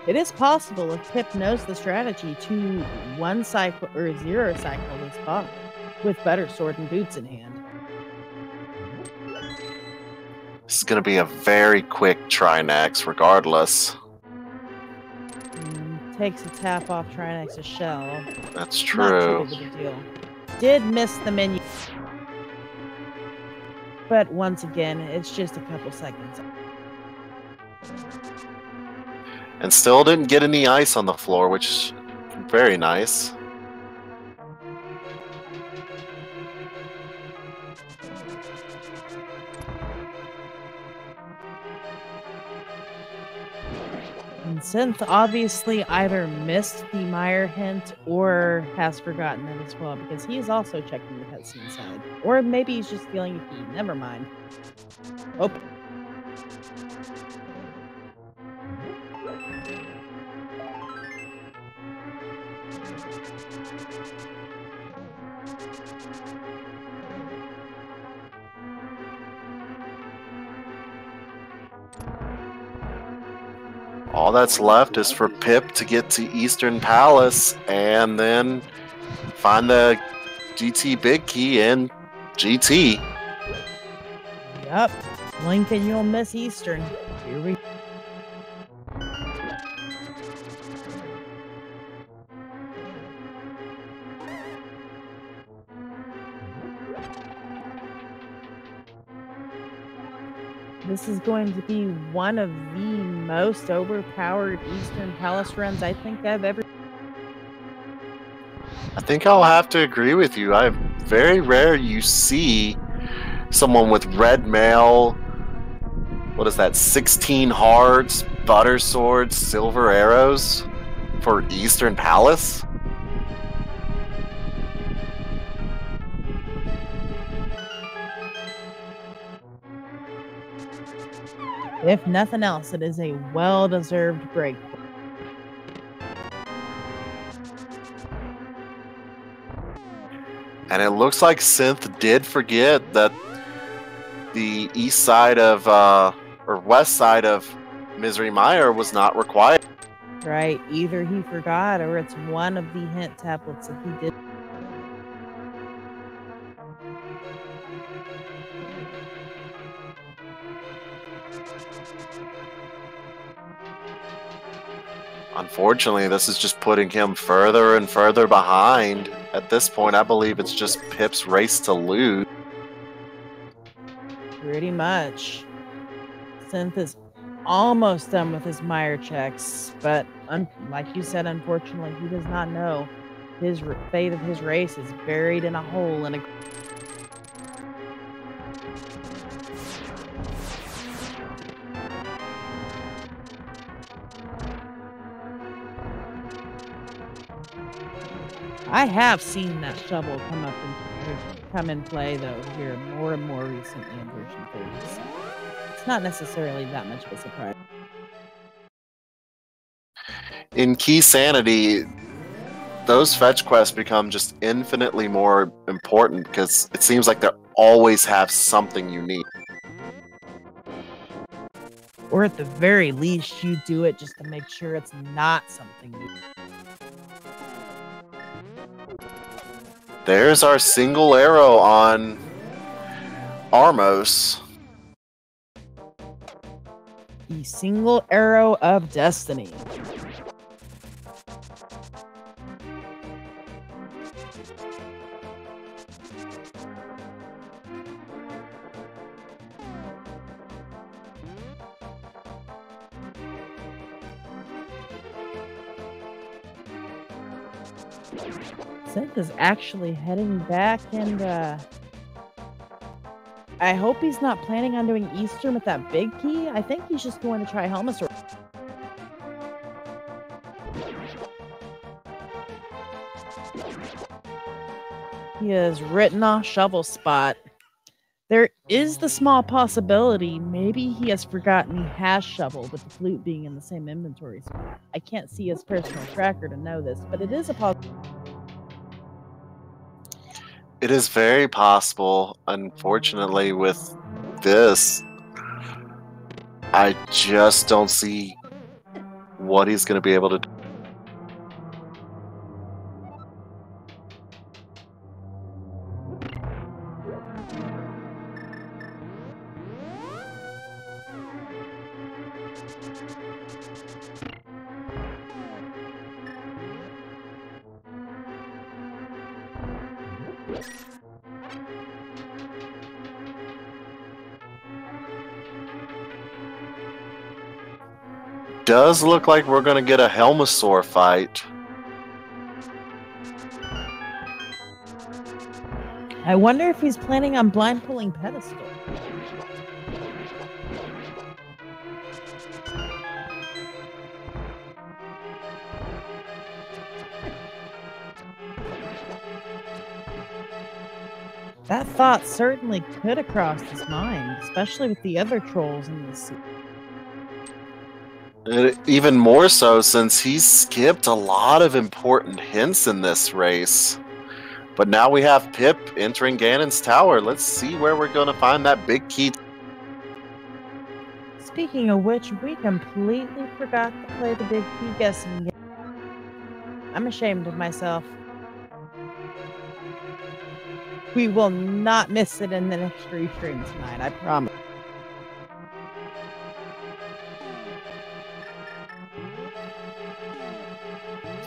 It is possible if Pip knows the strategy to 1-cycle or 0-cycle this boss with better sword and boots in hand. This is going to be a very quick Trinex, regardless. Takes a tap off Trinex's shell. That's true. Not too big of a deal. Did miss the menu. But once again, it's just a couple seconds. And still didn't get any ice on the floor, which is very nice. And Synth obviously either missed the Mire hint or has forgotten it as well, because he is also checking the cutscene side. Or maybe he's just stealing a key. Never mind. Oh. All that's left is for Pip to get to Eastern Palace and then find the GT Big Key in GT. Yep. Blink and you'll miss Eastern. Here we go. This is going to be one of the most overpowered Eastern Palace runs I think I've ever I think I'll have to agree with you. Very rare you see someone with red mail. What is that? 16 hearts, butter swords, silver arrows for Eastern Palace? If nothing else, it is a well-deserved break. And it looks like Synth did forget that the east side of, or west side of Misery Mire was not required. Right, either he forgot or it's one of the hint tablets that he did. Unfortunately, this is just putting him further and further behind. At this point, I believe it's just Pip's race to lose. Pretty much. Synth is almost done with his mire checks, but like you said, unfortunately, he does not know his fate of his race is buried in a hole in a... I have seen that shovel come in play though here more and more recently in version 30. So it's not necessarily that much of a surprise. In Key Sanity, those fetch quests become just infinitely more important because it seems like they always have something unique. Or at the very least, you do it just to make sure it's not something new. There's our single arrow on Armos. The single arrow of destiny. Synth is actually heading back, and I hope he's not planning on doing Eastern with that big key. I think he's just going to try Helmasaur. He has written off Shovel Spot. There is the small possibility maybe he has forgotten he has Shovel with the flute being in the same inventory spot. I can't see his personal tracker to know this, but it is a possibility. It is very possible. Unfortunately, with this, I just don't see what he's going to be able to do. Does look like we're going to get a Helmasaur fight. I wonder if he's planning on blind pulling Pedestal. That thought certainly could have crossed his mind, especially with the other trolls in the sea. Even more so since he's skipped a lot of important hints in this race. But now we have Pip entering Ganon's tower. Let's see where we're going to find that big key. Speaking of which, we completely forgot to play the big key guessing game. I'm ashamed of myself. We will not miss it in the next restream tonight, I promise.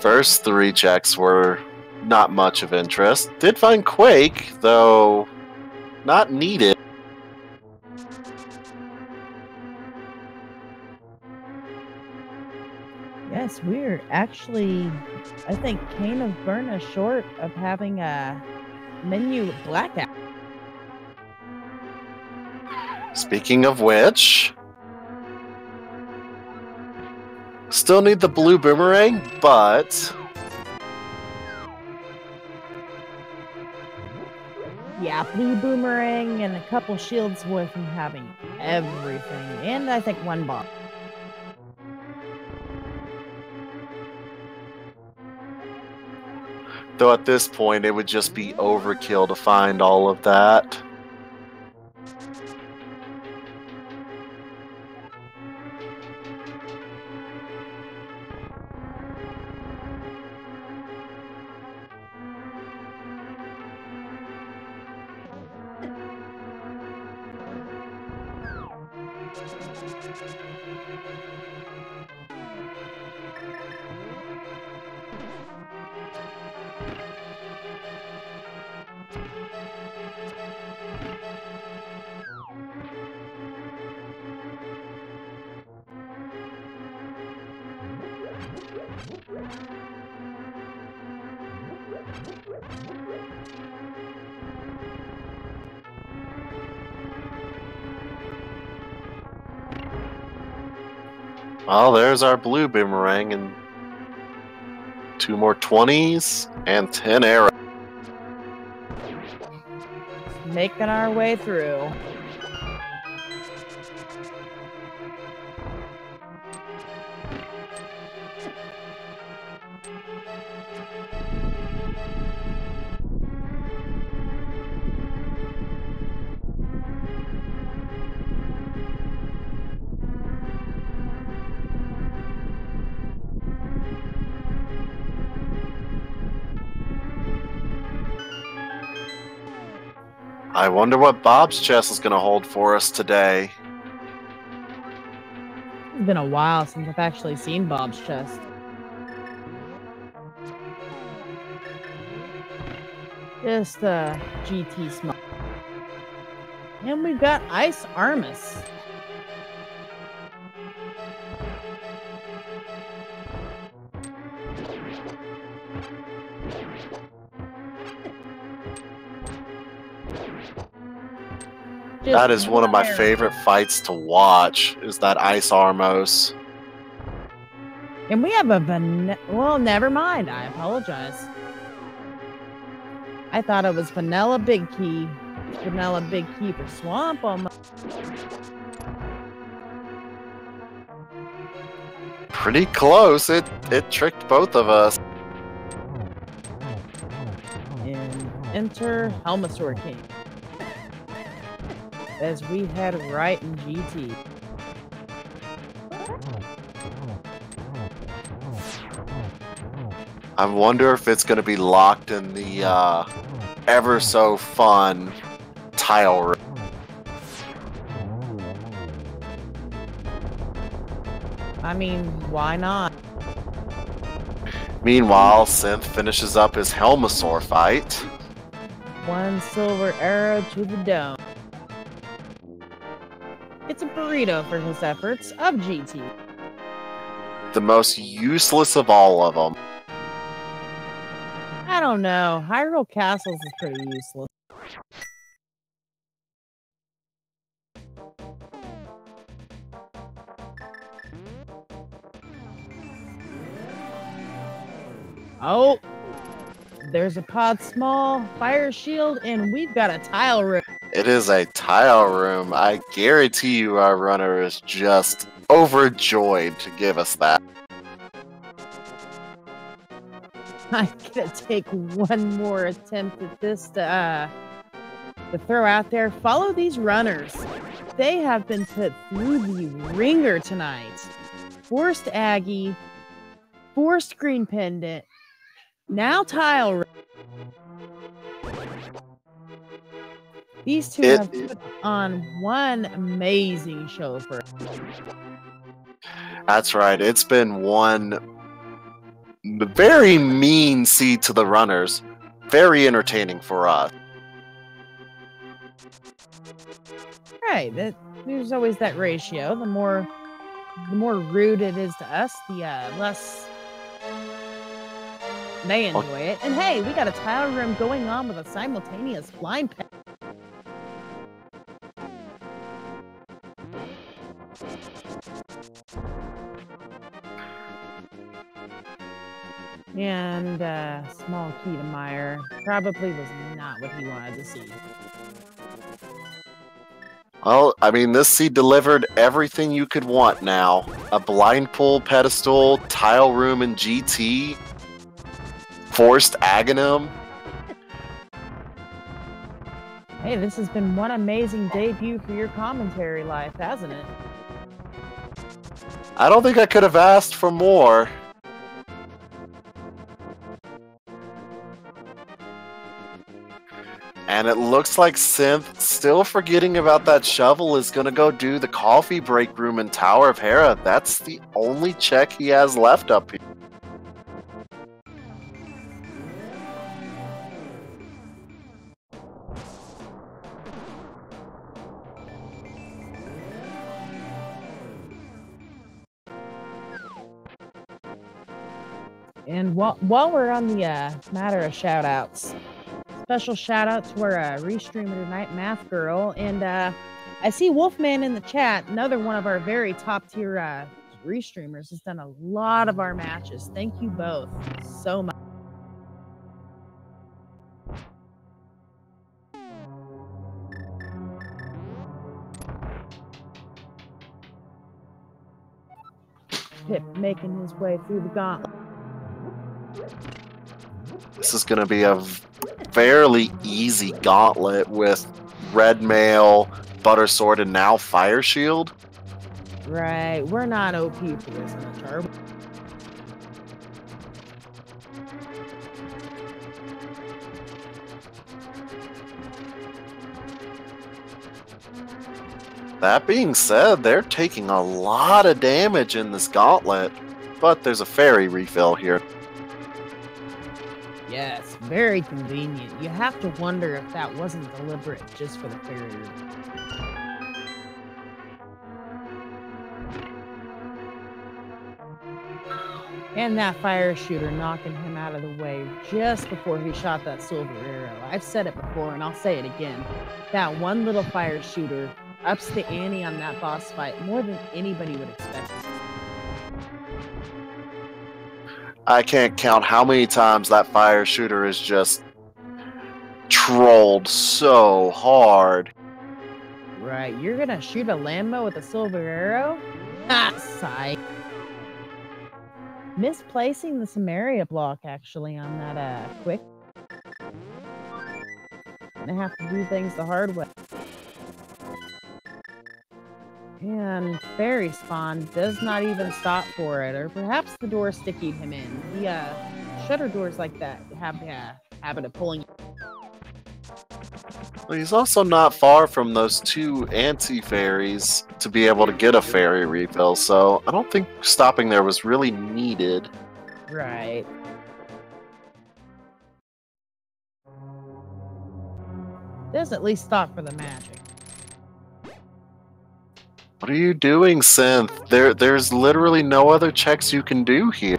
First 3 checks were not much of interest. Did find Quake, though not needed. Yes, Yes, we're actually, I think, Cane of Burna short of having a menu blackout. Speaking of which, still need the blue boomerang, but Yeah, blue boomerang and a couple shields away from having everything, and I think one bomb. though at this point it would just be overkill to find all of that. Well, there's our blue boomerang and 2 more 20s and 10 arrows. Making our way through. I wonder what Bob's chest is going to hold for us today. It's been a while since I've actually seen Bob's chest. Just GT small. And we've got Ice Armus. That is one of my favorite fights to watch, is that Ice Armos. And we have a well, never mind. I apologize. I thought it was Vanilla Big Key. Vanilla Big Key for Swamp almost. Pretty close. It tricked both of us. And enter Helmasaur King. As we head right in GT. I wonder if it's going to be locked in the ever so fun tile room. I mean, why not? Meanwhile, Synth finishes up his Helmasaur fight. 1 silver arrow to the dome. It's a burrito for his efforts of GT. The most useless of all of them. I don't know. Hyrule Castles is pretty useless. Oh, there's a pod small, fire shield, and we've got a tile room. It is a tile room. I guarantee you our runner is just overjoyed to give us that. I'm gonna take one more attempt at this to throw out there. Follow these runners. They have been put through the ringer tonight. Forced Aggie, forced Green Pendant, now tile room. These two have put on one amazing show for us. That's right. It's been one very mean seed to the runners. Very entertaining for us. Right. There's always that ratio. The more the more rude it is to us, the less they enjoy it. And hey, we got a tile room going on with a simultaneous blind pet. And small key to Meyer probably was not what he wanted to see. Well, I mean, this seed delivered everything you could want now. A blind pool pedestal, tile room in GT, forced Aghanim. Hey, this has been one amazing debut for your commentary life, hasn't it? I don't think I could have asked for more. And it looks like Synth, still forgetting about that shovel, is going to go do the coffee break room in Tower of Hera. That's the only check he has left up here. And while we're on the matter of shout-outs, special shout-out to our restreamer tonight, Math Girl, and I see Wolfman in the chat, another one of our very top-tier restreamers, has done a lot of our matches. Thank you both so much. Pip making his way through the gauntlet. This is going to be a fairly easy gauntlet with Red Mail, Butter Sword, and now Fire Shield. Right, we're not OP for this much, are we? That being said, they're taking a lot of damage in this gauntlet, but there's a fairy refill here. Yes, very convenient. You have to wonder if that wasn't deliberate just for the fairy. And that fire shooter knocking him out of the way just before he shot that silver arrow. I've said it before and I'll say it again. That one little fire shooter ups the ante on that boss fight more than anybody would expect. I can't count how many times that fire shooter is just trolled so hard. Right, you're gonna shoot a Lambo with a silver arrow? Ah, sigh. Misplacing the Samaria block actually on that quick. Gonna have to do things the hard way. And fairy spawn does not even stop for it, or perhaps the door stickied him in. The shutter doors like that have the habit of pulling. Well, he's also not far from those two anti-fairies to be able to get a fairy refill, so I don't think stopping there was really needed. Right. Does at least stop for the magic. What are you doing, Synth? There's literally no other checks you can do here.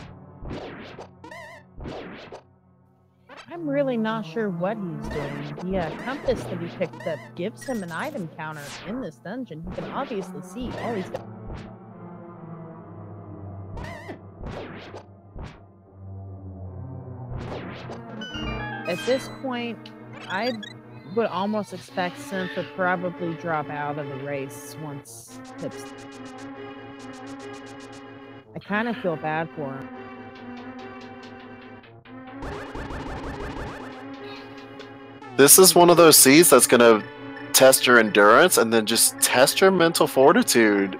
I'm really not sure what he's doing. The compass that he picked up gives him an item counter in this dungeon. He can obviously see all he's got. At this point, I would almost expect Synth to probably drop out of the race once Pip's. I kind of feel bad for him. This is one of those seeds that's going to test your endurance and then just test your mental fortitude.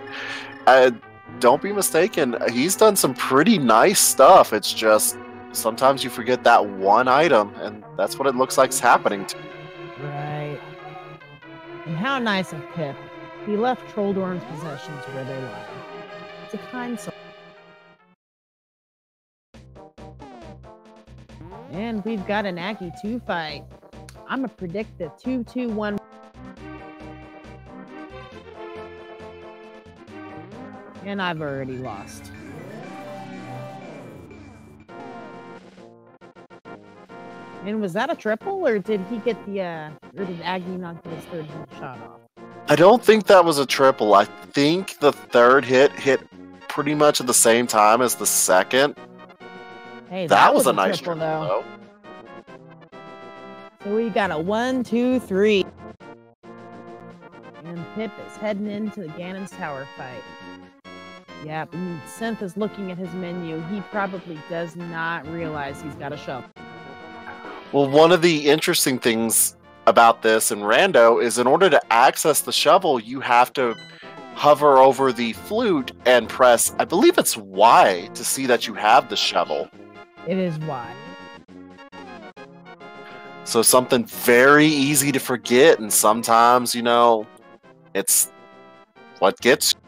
Don't be mistaken, he's done some pretty nice stuff. It's just sometimes you forget that one item, and that's what it looks like is happening to you. Right. And how nice of Pip. He left Trolldorn's possessions where they lie. It's a kind soul. And we've got an Aggie 2 fight. I'm gonna predict a 2-2-1. and I've already lost. And was that a triple, or did he get the, or did Aggie not get his third shot off? I don't think that was a triple. I think the third hit pretty much at the same time as the second. Hey, that was a nice triple, though. So we got a 1, 2, 3. And Pip is heading into the Ganon's Tower fight. Yep, and Synth is looking at his menu. He probably does not realize he's got a shovel. Well, one of the interesting things about this in Rando is in order to access the shovel, you have to hover over the flute and press, I believe it's Y, to see that you have the shovel. It is Y. So something very easy to forget, and sometimes, you know, it's what gets you.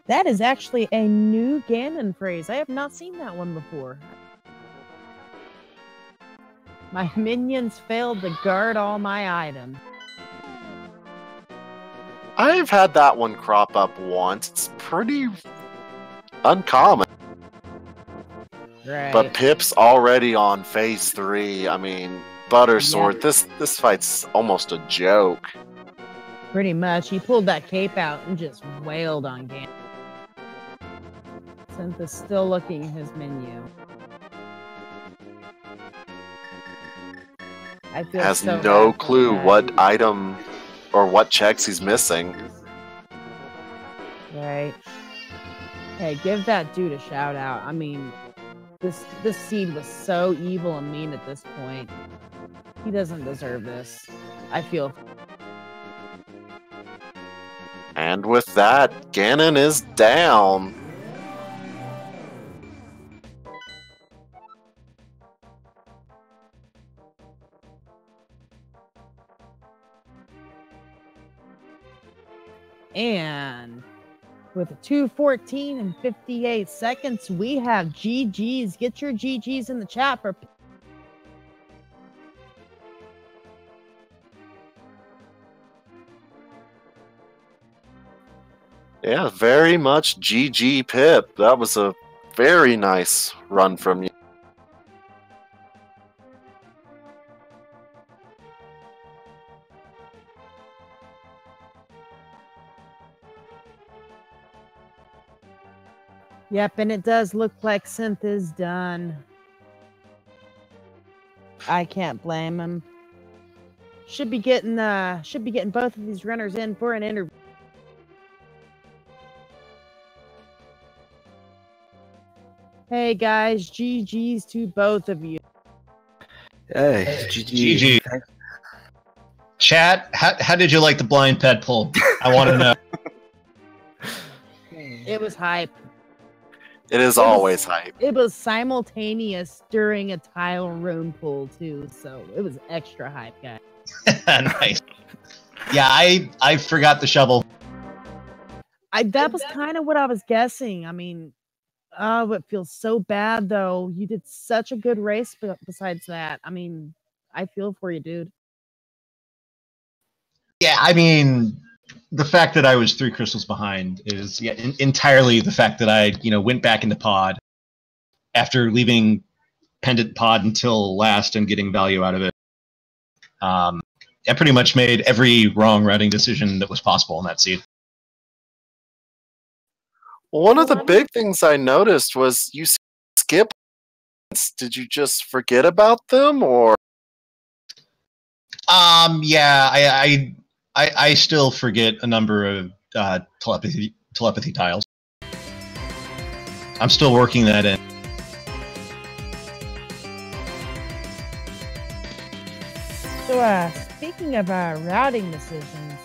That is actually a new Ganon phrase. I have not seen that one before. My minions failed to guard all my items. I've had that one crop up once. It's pretty uncommon. Right. But Pip's already on phase 3. I mean, Buttersword, this fight's almost a joke. Pretty much. He pulled that cape out and just wailed on Ganon. Synth is still looking at his menu. I feel Has so no bad for clue that. what item or what checks he's missing. Right. Hey, give that dude a shout out. I mean, this seed was so evil and mean at this point. He doesn't deserve this. I feel. And with that, Ganon is down. And with a 2:14 and 58 seconds, we have GG's. Get your GG's in the chat for. Yeah, very much GG Pip. That was a very nice run from you. Yep, and it does look like Synth is done. I can't blame him. Should be getting both of these runners in for an interview. Hey guys, GG's to both of you. Hey, GG. Chat, how did you like the blind pet pull? I want to know. It was hype. It is always hype. It was simultaneous during a tile room pull too, so it was extra hype, guys. Nice. Yeah, I forgot the shovel. That was kind of what I was guessing. I mean, oh, it feels so bad though. You did such a good race, but besides that, I mean, I feel for you, dude. Yeah, I mean, the fact that I was 3 crystals behind is entirely the fact that I, went back into pod after leaving pendant pod until last and getting value out of it. I pretty much made every wrong routing decision that was possible in that seed. One of the big things I noticed was you skip. Did you just forget about them, or? Yeah, I still forget a number of telepathy tiles. I'm still working that in. So, speaking of routing decisions,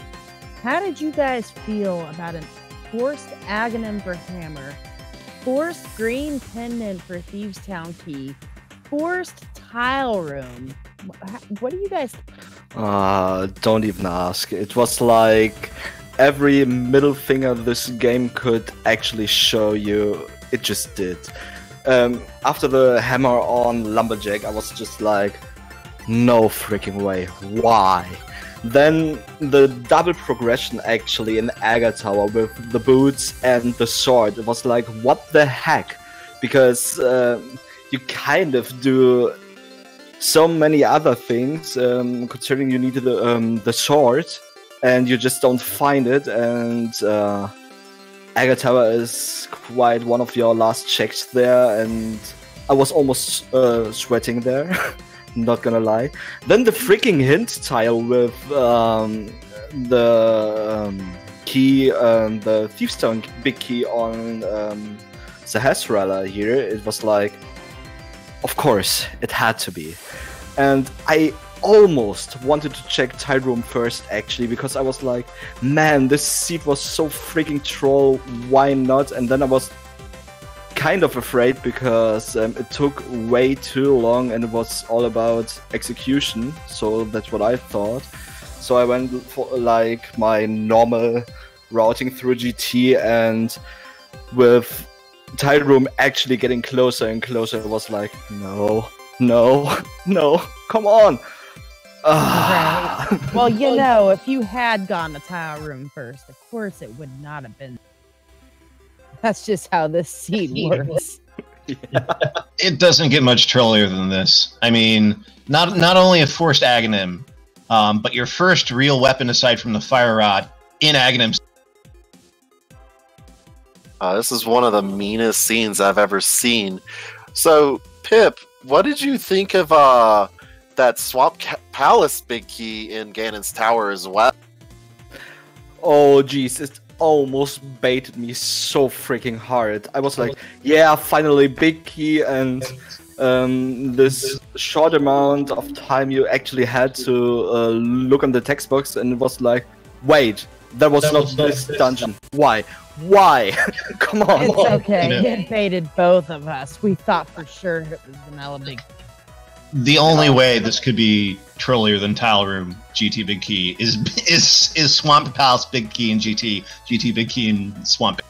how did you guys feel about an forced Aghanim for Hammer, forced green pendant for Thieves' Town Key, forced tile room? What do you guys think? Don't even ask. It was like every middle finger this game could actually show you, it just did. After the hammer on Lumberjack, I was just like, no freaking way. Why? Then the double progression actually in Agar Tower with the boots and the sword. It was like, what the heck? Because you kind of do so many other things, considering you needed the sword, and you just don't find it, and Agar Tower is quite one of your last checks there, and I was almost sweating there, not gonna lie. Then the freaking hint tile with the key, the Thiefstone big key on Sahasrara here, it was like, of course, it had to be. And I almost wanted to check Tile Room first, actually, because I was like, man, this seed was so freaking troll, why not? And then I was kind of afraid because it took way too long and it was all about execution, so that's what I thought. So I went for like my normal routing through GT, and with Tile Room actually getting closer and closer, it was like, no, come on! Right. Well, you know, if you had gone to Tile Room first, of course it would not have been. That's just how this seed works. Yeah. It doesn't get much trollier than this. I mean, not only a forced Aghanim, but your first real weapon aside from the Fire Rod in Aghanim. This is one of the meanest scenes I've ever seen. So, Pip, what did you think of that Swamp Palace big key in Ganon's Tower as well? Oh, jeez, it almost baited me so freaking hard. I was like, yeah, finally big key, and this short amount of time you actually had to look on the text box, and it was like, wait, that was not this dungeon. Why? Come on. It's okay. It baited both of us. We thought for sure it was vanilla big. The only way this could be trollier than Tile Room GT Big Key is Swamp Palace Big Key and GT Big Key and Swamp.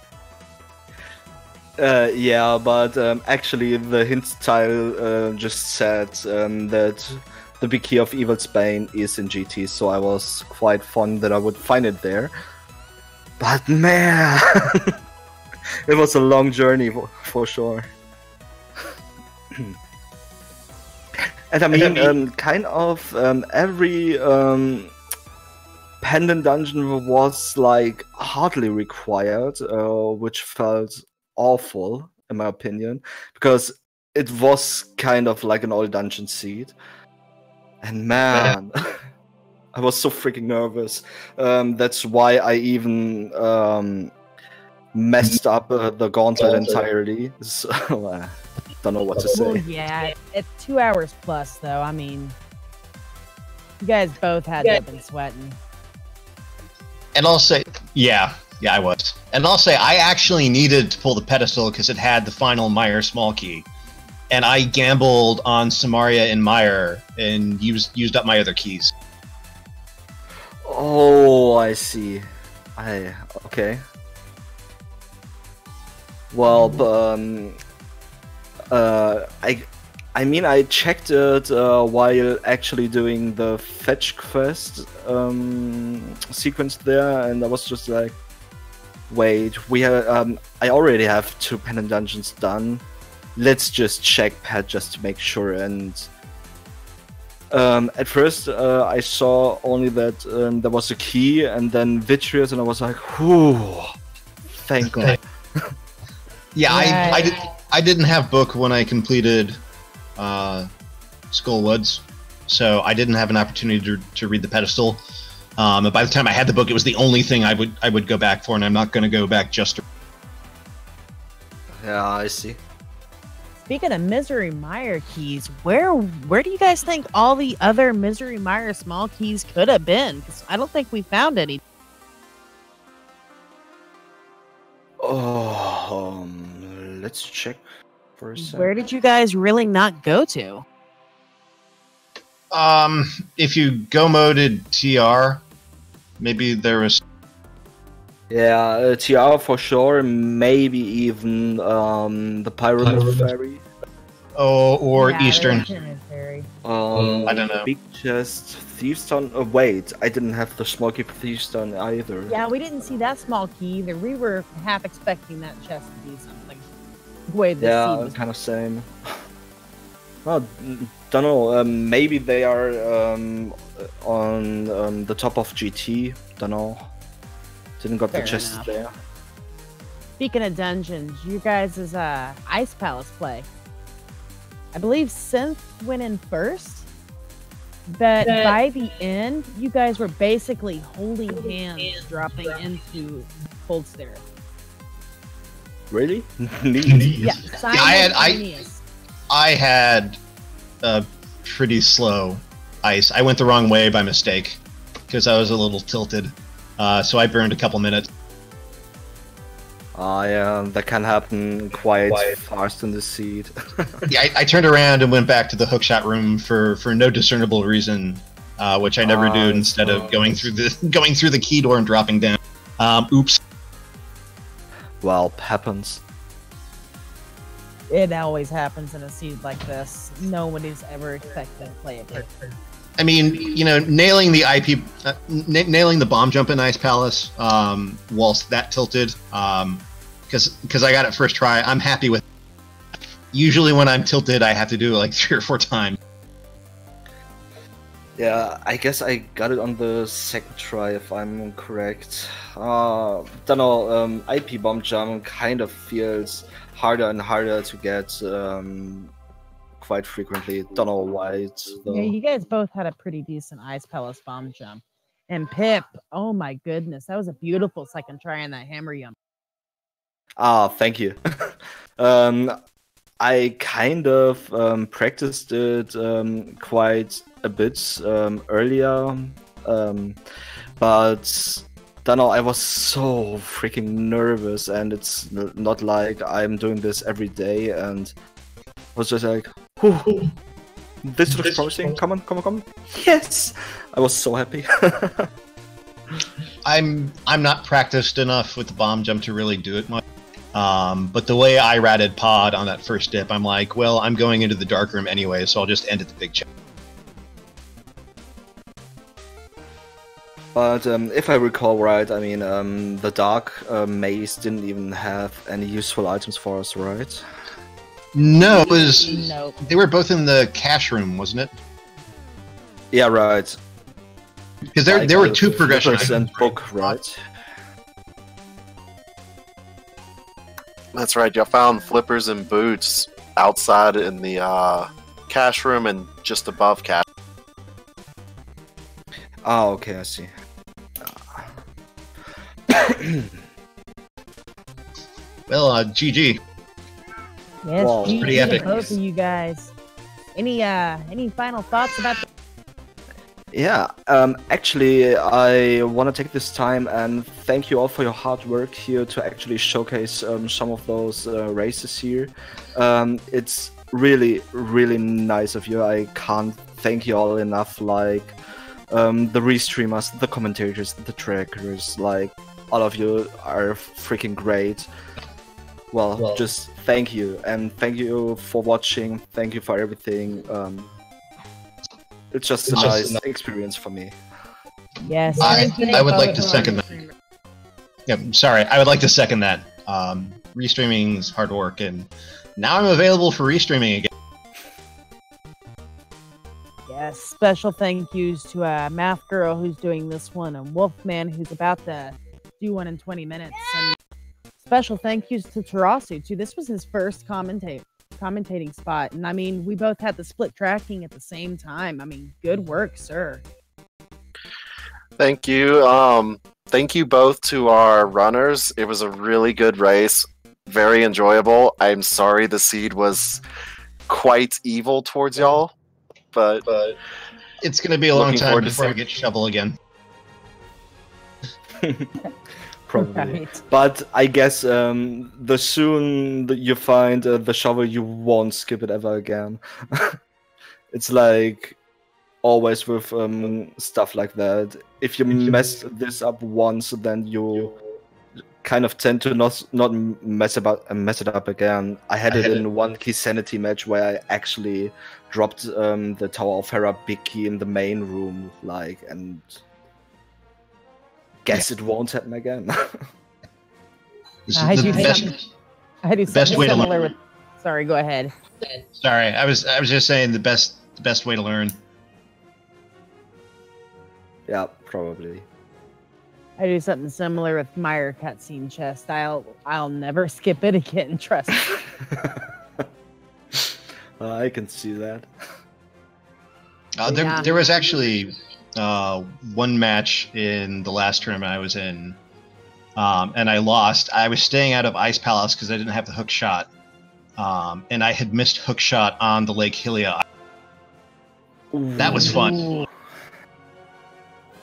Yeah, but actually the hint tile just said that the big key of Evil's Bane is in GT, so I was quite fond that I would find it there. But man, it was a long journey for sure. And I mean, kind of every pendant dungeon was like hardly required, which felt awful in my opinion, because it was kind of like an old dungeon seed. And man, I was so freaking nervous. That's why I even messed up the gauntlet entirely. So, don't know what to say. Well, yeah, it's 2 hours plus, though. I mean, you guys both had to have been sweating. And I'll say, yeah, I was. And I'll say, I actually needed to pull the pedestal because it had the final Meyer small key. And I gambled on Samaria and Meyer and used up my other keys. Oh, I see. Okay. Well, I mean, I checked it while actually doing the fetch quest sequence there, and I was just like, wait, we have I already have 2 pendant dungeons done. Let's just check Pet just to make sure. And at first I saw only that there was a key and then Vitreous, and I was like, whew, thank God. Yeah, I didn't have book when I completed Skullwoods, so I didn't have an opportunity to read the pedestal. And by the time I had the book, it was the only thing I would go back for, and I'm not going to go back just to... Yeah, I see. Speaking of Misery Mire keys, where do you guys think all the other Misery Mire small keys could have been? Because I don't think we found any. Oh, let's check for a second. Where did you guys really not go to? If you go moded TR, maybe there was... Yeah, TR for sure, maybe even the Pyramid Fairy. Oh, or Yeah, Eastern. Tertiary. I don't know. Big chest, Thiefstone. Oh, wait, I didn't have the small key for Thiefstone either. Yeah, we didn't see that small key either. We were half expecting that chest to be something. The way the seed was. Kind of same. Well, don't know. Maybe they are on the top of GT. Don't know. Didn't got Fair the chest enough. there. Speaking of dungeons, you guys' Ice Palace play. I believe Synth went in first, but by the end, you guys were basically holding hands, dropping into Cold Stare. Really? Yeah, I had a pretty slow ice. I went the wrong way by mistake because I was a little tilted, so I burned a couple minutes. Yeah, that can happen quite fast in the seed. Yeah, I turned around and went back to the hookshot room for no discernible reason, which I never do. Instead of going through the key door and dropping down. Oops. Well, happens. It always happens in a seed like this. Nobody's ever expected to play it perfect. I mean, nailing the nailing the bomb jump in Ice Palace, whilst that tilted, because I got it first try. I'm happy with it. Usually when I'm tilted, I have to do it like 3 or 4 times. Yeah, I guess I got it on the second try, if I'm correct. Don't know, IP bomb jump kind of feels harder and harder to get quite frequently. Don't know why. Yeah, you guys both had a pretty decent Ice Palace bomb jump. And Pip, oh my goodness, that was a beautiful second try on that hammer jump. Thank you. I kind of practiced it quite a bit earlier, but don't know, I was so freaking nervous, and it's not like I'm doing this every day, and I was just like, whew, this looks promising, come on, yes! I was so happy. I'm not practiced enough with the bomb jump to really do it much. But the way I ratted pod on that first dip, I'm like, well, I'm going into the dark room anyway, so I'll just end at the big chest. But if I recall right, I mean, the dark maze didn't even have any useful items for us, right? No, it was. Nope. They were both in the cash room, wasn't it? Yeah, right. Because there were 2 progression items and items, book, right? That's right. Y'all found flippers and boots outside in the cash room and just above cash. Oh, okay, I see. Well, GG. Yes, Wow, GG pretty to epic. both of you guys. Any final thoughts about the Yeah, actually, I want to take this time and thank you all for your hard work here to actually showcase some of those races here. It's really, really nice of you. I can't thank you all enough, like the restreamers, the commentators, the trackers, like all of you are freaking great. Well, just thank you, and thank you for watching, thank you for everything. It's just a nice experience for me. Yes, I would like to second that. Yeah, sorry, I would like to second that. Restreaming is hard work, and now I'm available for restreaming again. Yes, special thank yous to Math Girl who's doing this one, and Wolfman who's about to do one in 20 minutes, and special thank yous to Tarasu too. This was his first commentating spot, and I mean, we both had the split tracking at the same time. I mean, good work, sir. Thank you. Thank you both to our runners. It was a really good race. Very enjoyable. I'm sorry the seed was quite evil towards y'all, but it's going to be a long Looking time forward to before I seeing- get shovel again. Probably. Right. But I guess the soon that you find the shovel, you won't skip it ever again. It's like always with stuff like that. If you mess this up once, then you kind of tend to not mess it up again. I had it in one key sanity match where I actually dropped the Tower of Hera big key in the main room, and guess it won't happen again. I do something way to similar learn. with. Sorry, go ahead. Sorry, I was just saying the best way to learn. Yeah, probably. I do something similar with Meyer cutscene chest. I'll never skip it again. Trust me. I can see that. There was actually one match in the last tournament I was in, and I lost. I was staying out of Ice Palace because I didn't have the hook shot, and I had missed hook shot on the Lake Hylia. That was fun.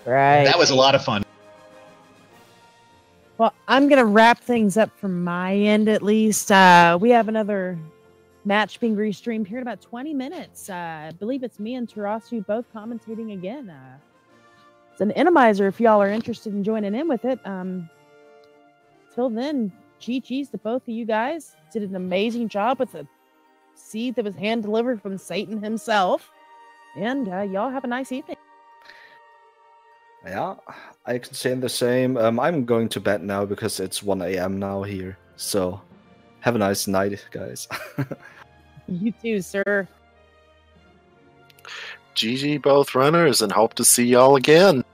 Right. That was a lot of fun. Well, I'm going to wrap things up from my end, at least. We have another match being restreamed here in about 20 minutes. I believe it's me and Tarasu both commentating again. It's an Enemizer if y'all are interested in joining in with it. Till then, GG's to both of you guys. Did an amazing job with the seed that was hand-delivered from Satan himself. And y'all have a nice evening. Yeah, I can say the same. I'm going to bed now because it's 1 a.m. now here. So, have a nice night, guys. You too, sir. GG both runners, and hope to see y'all again.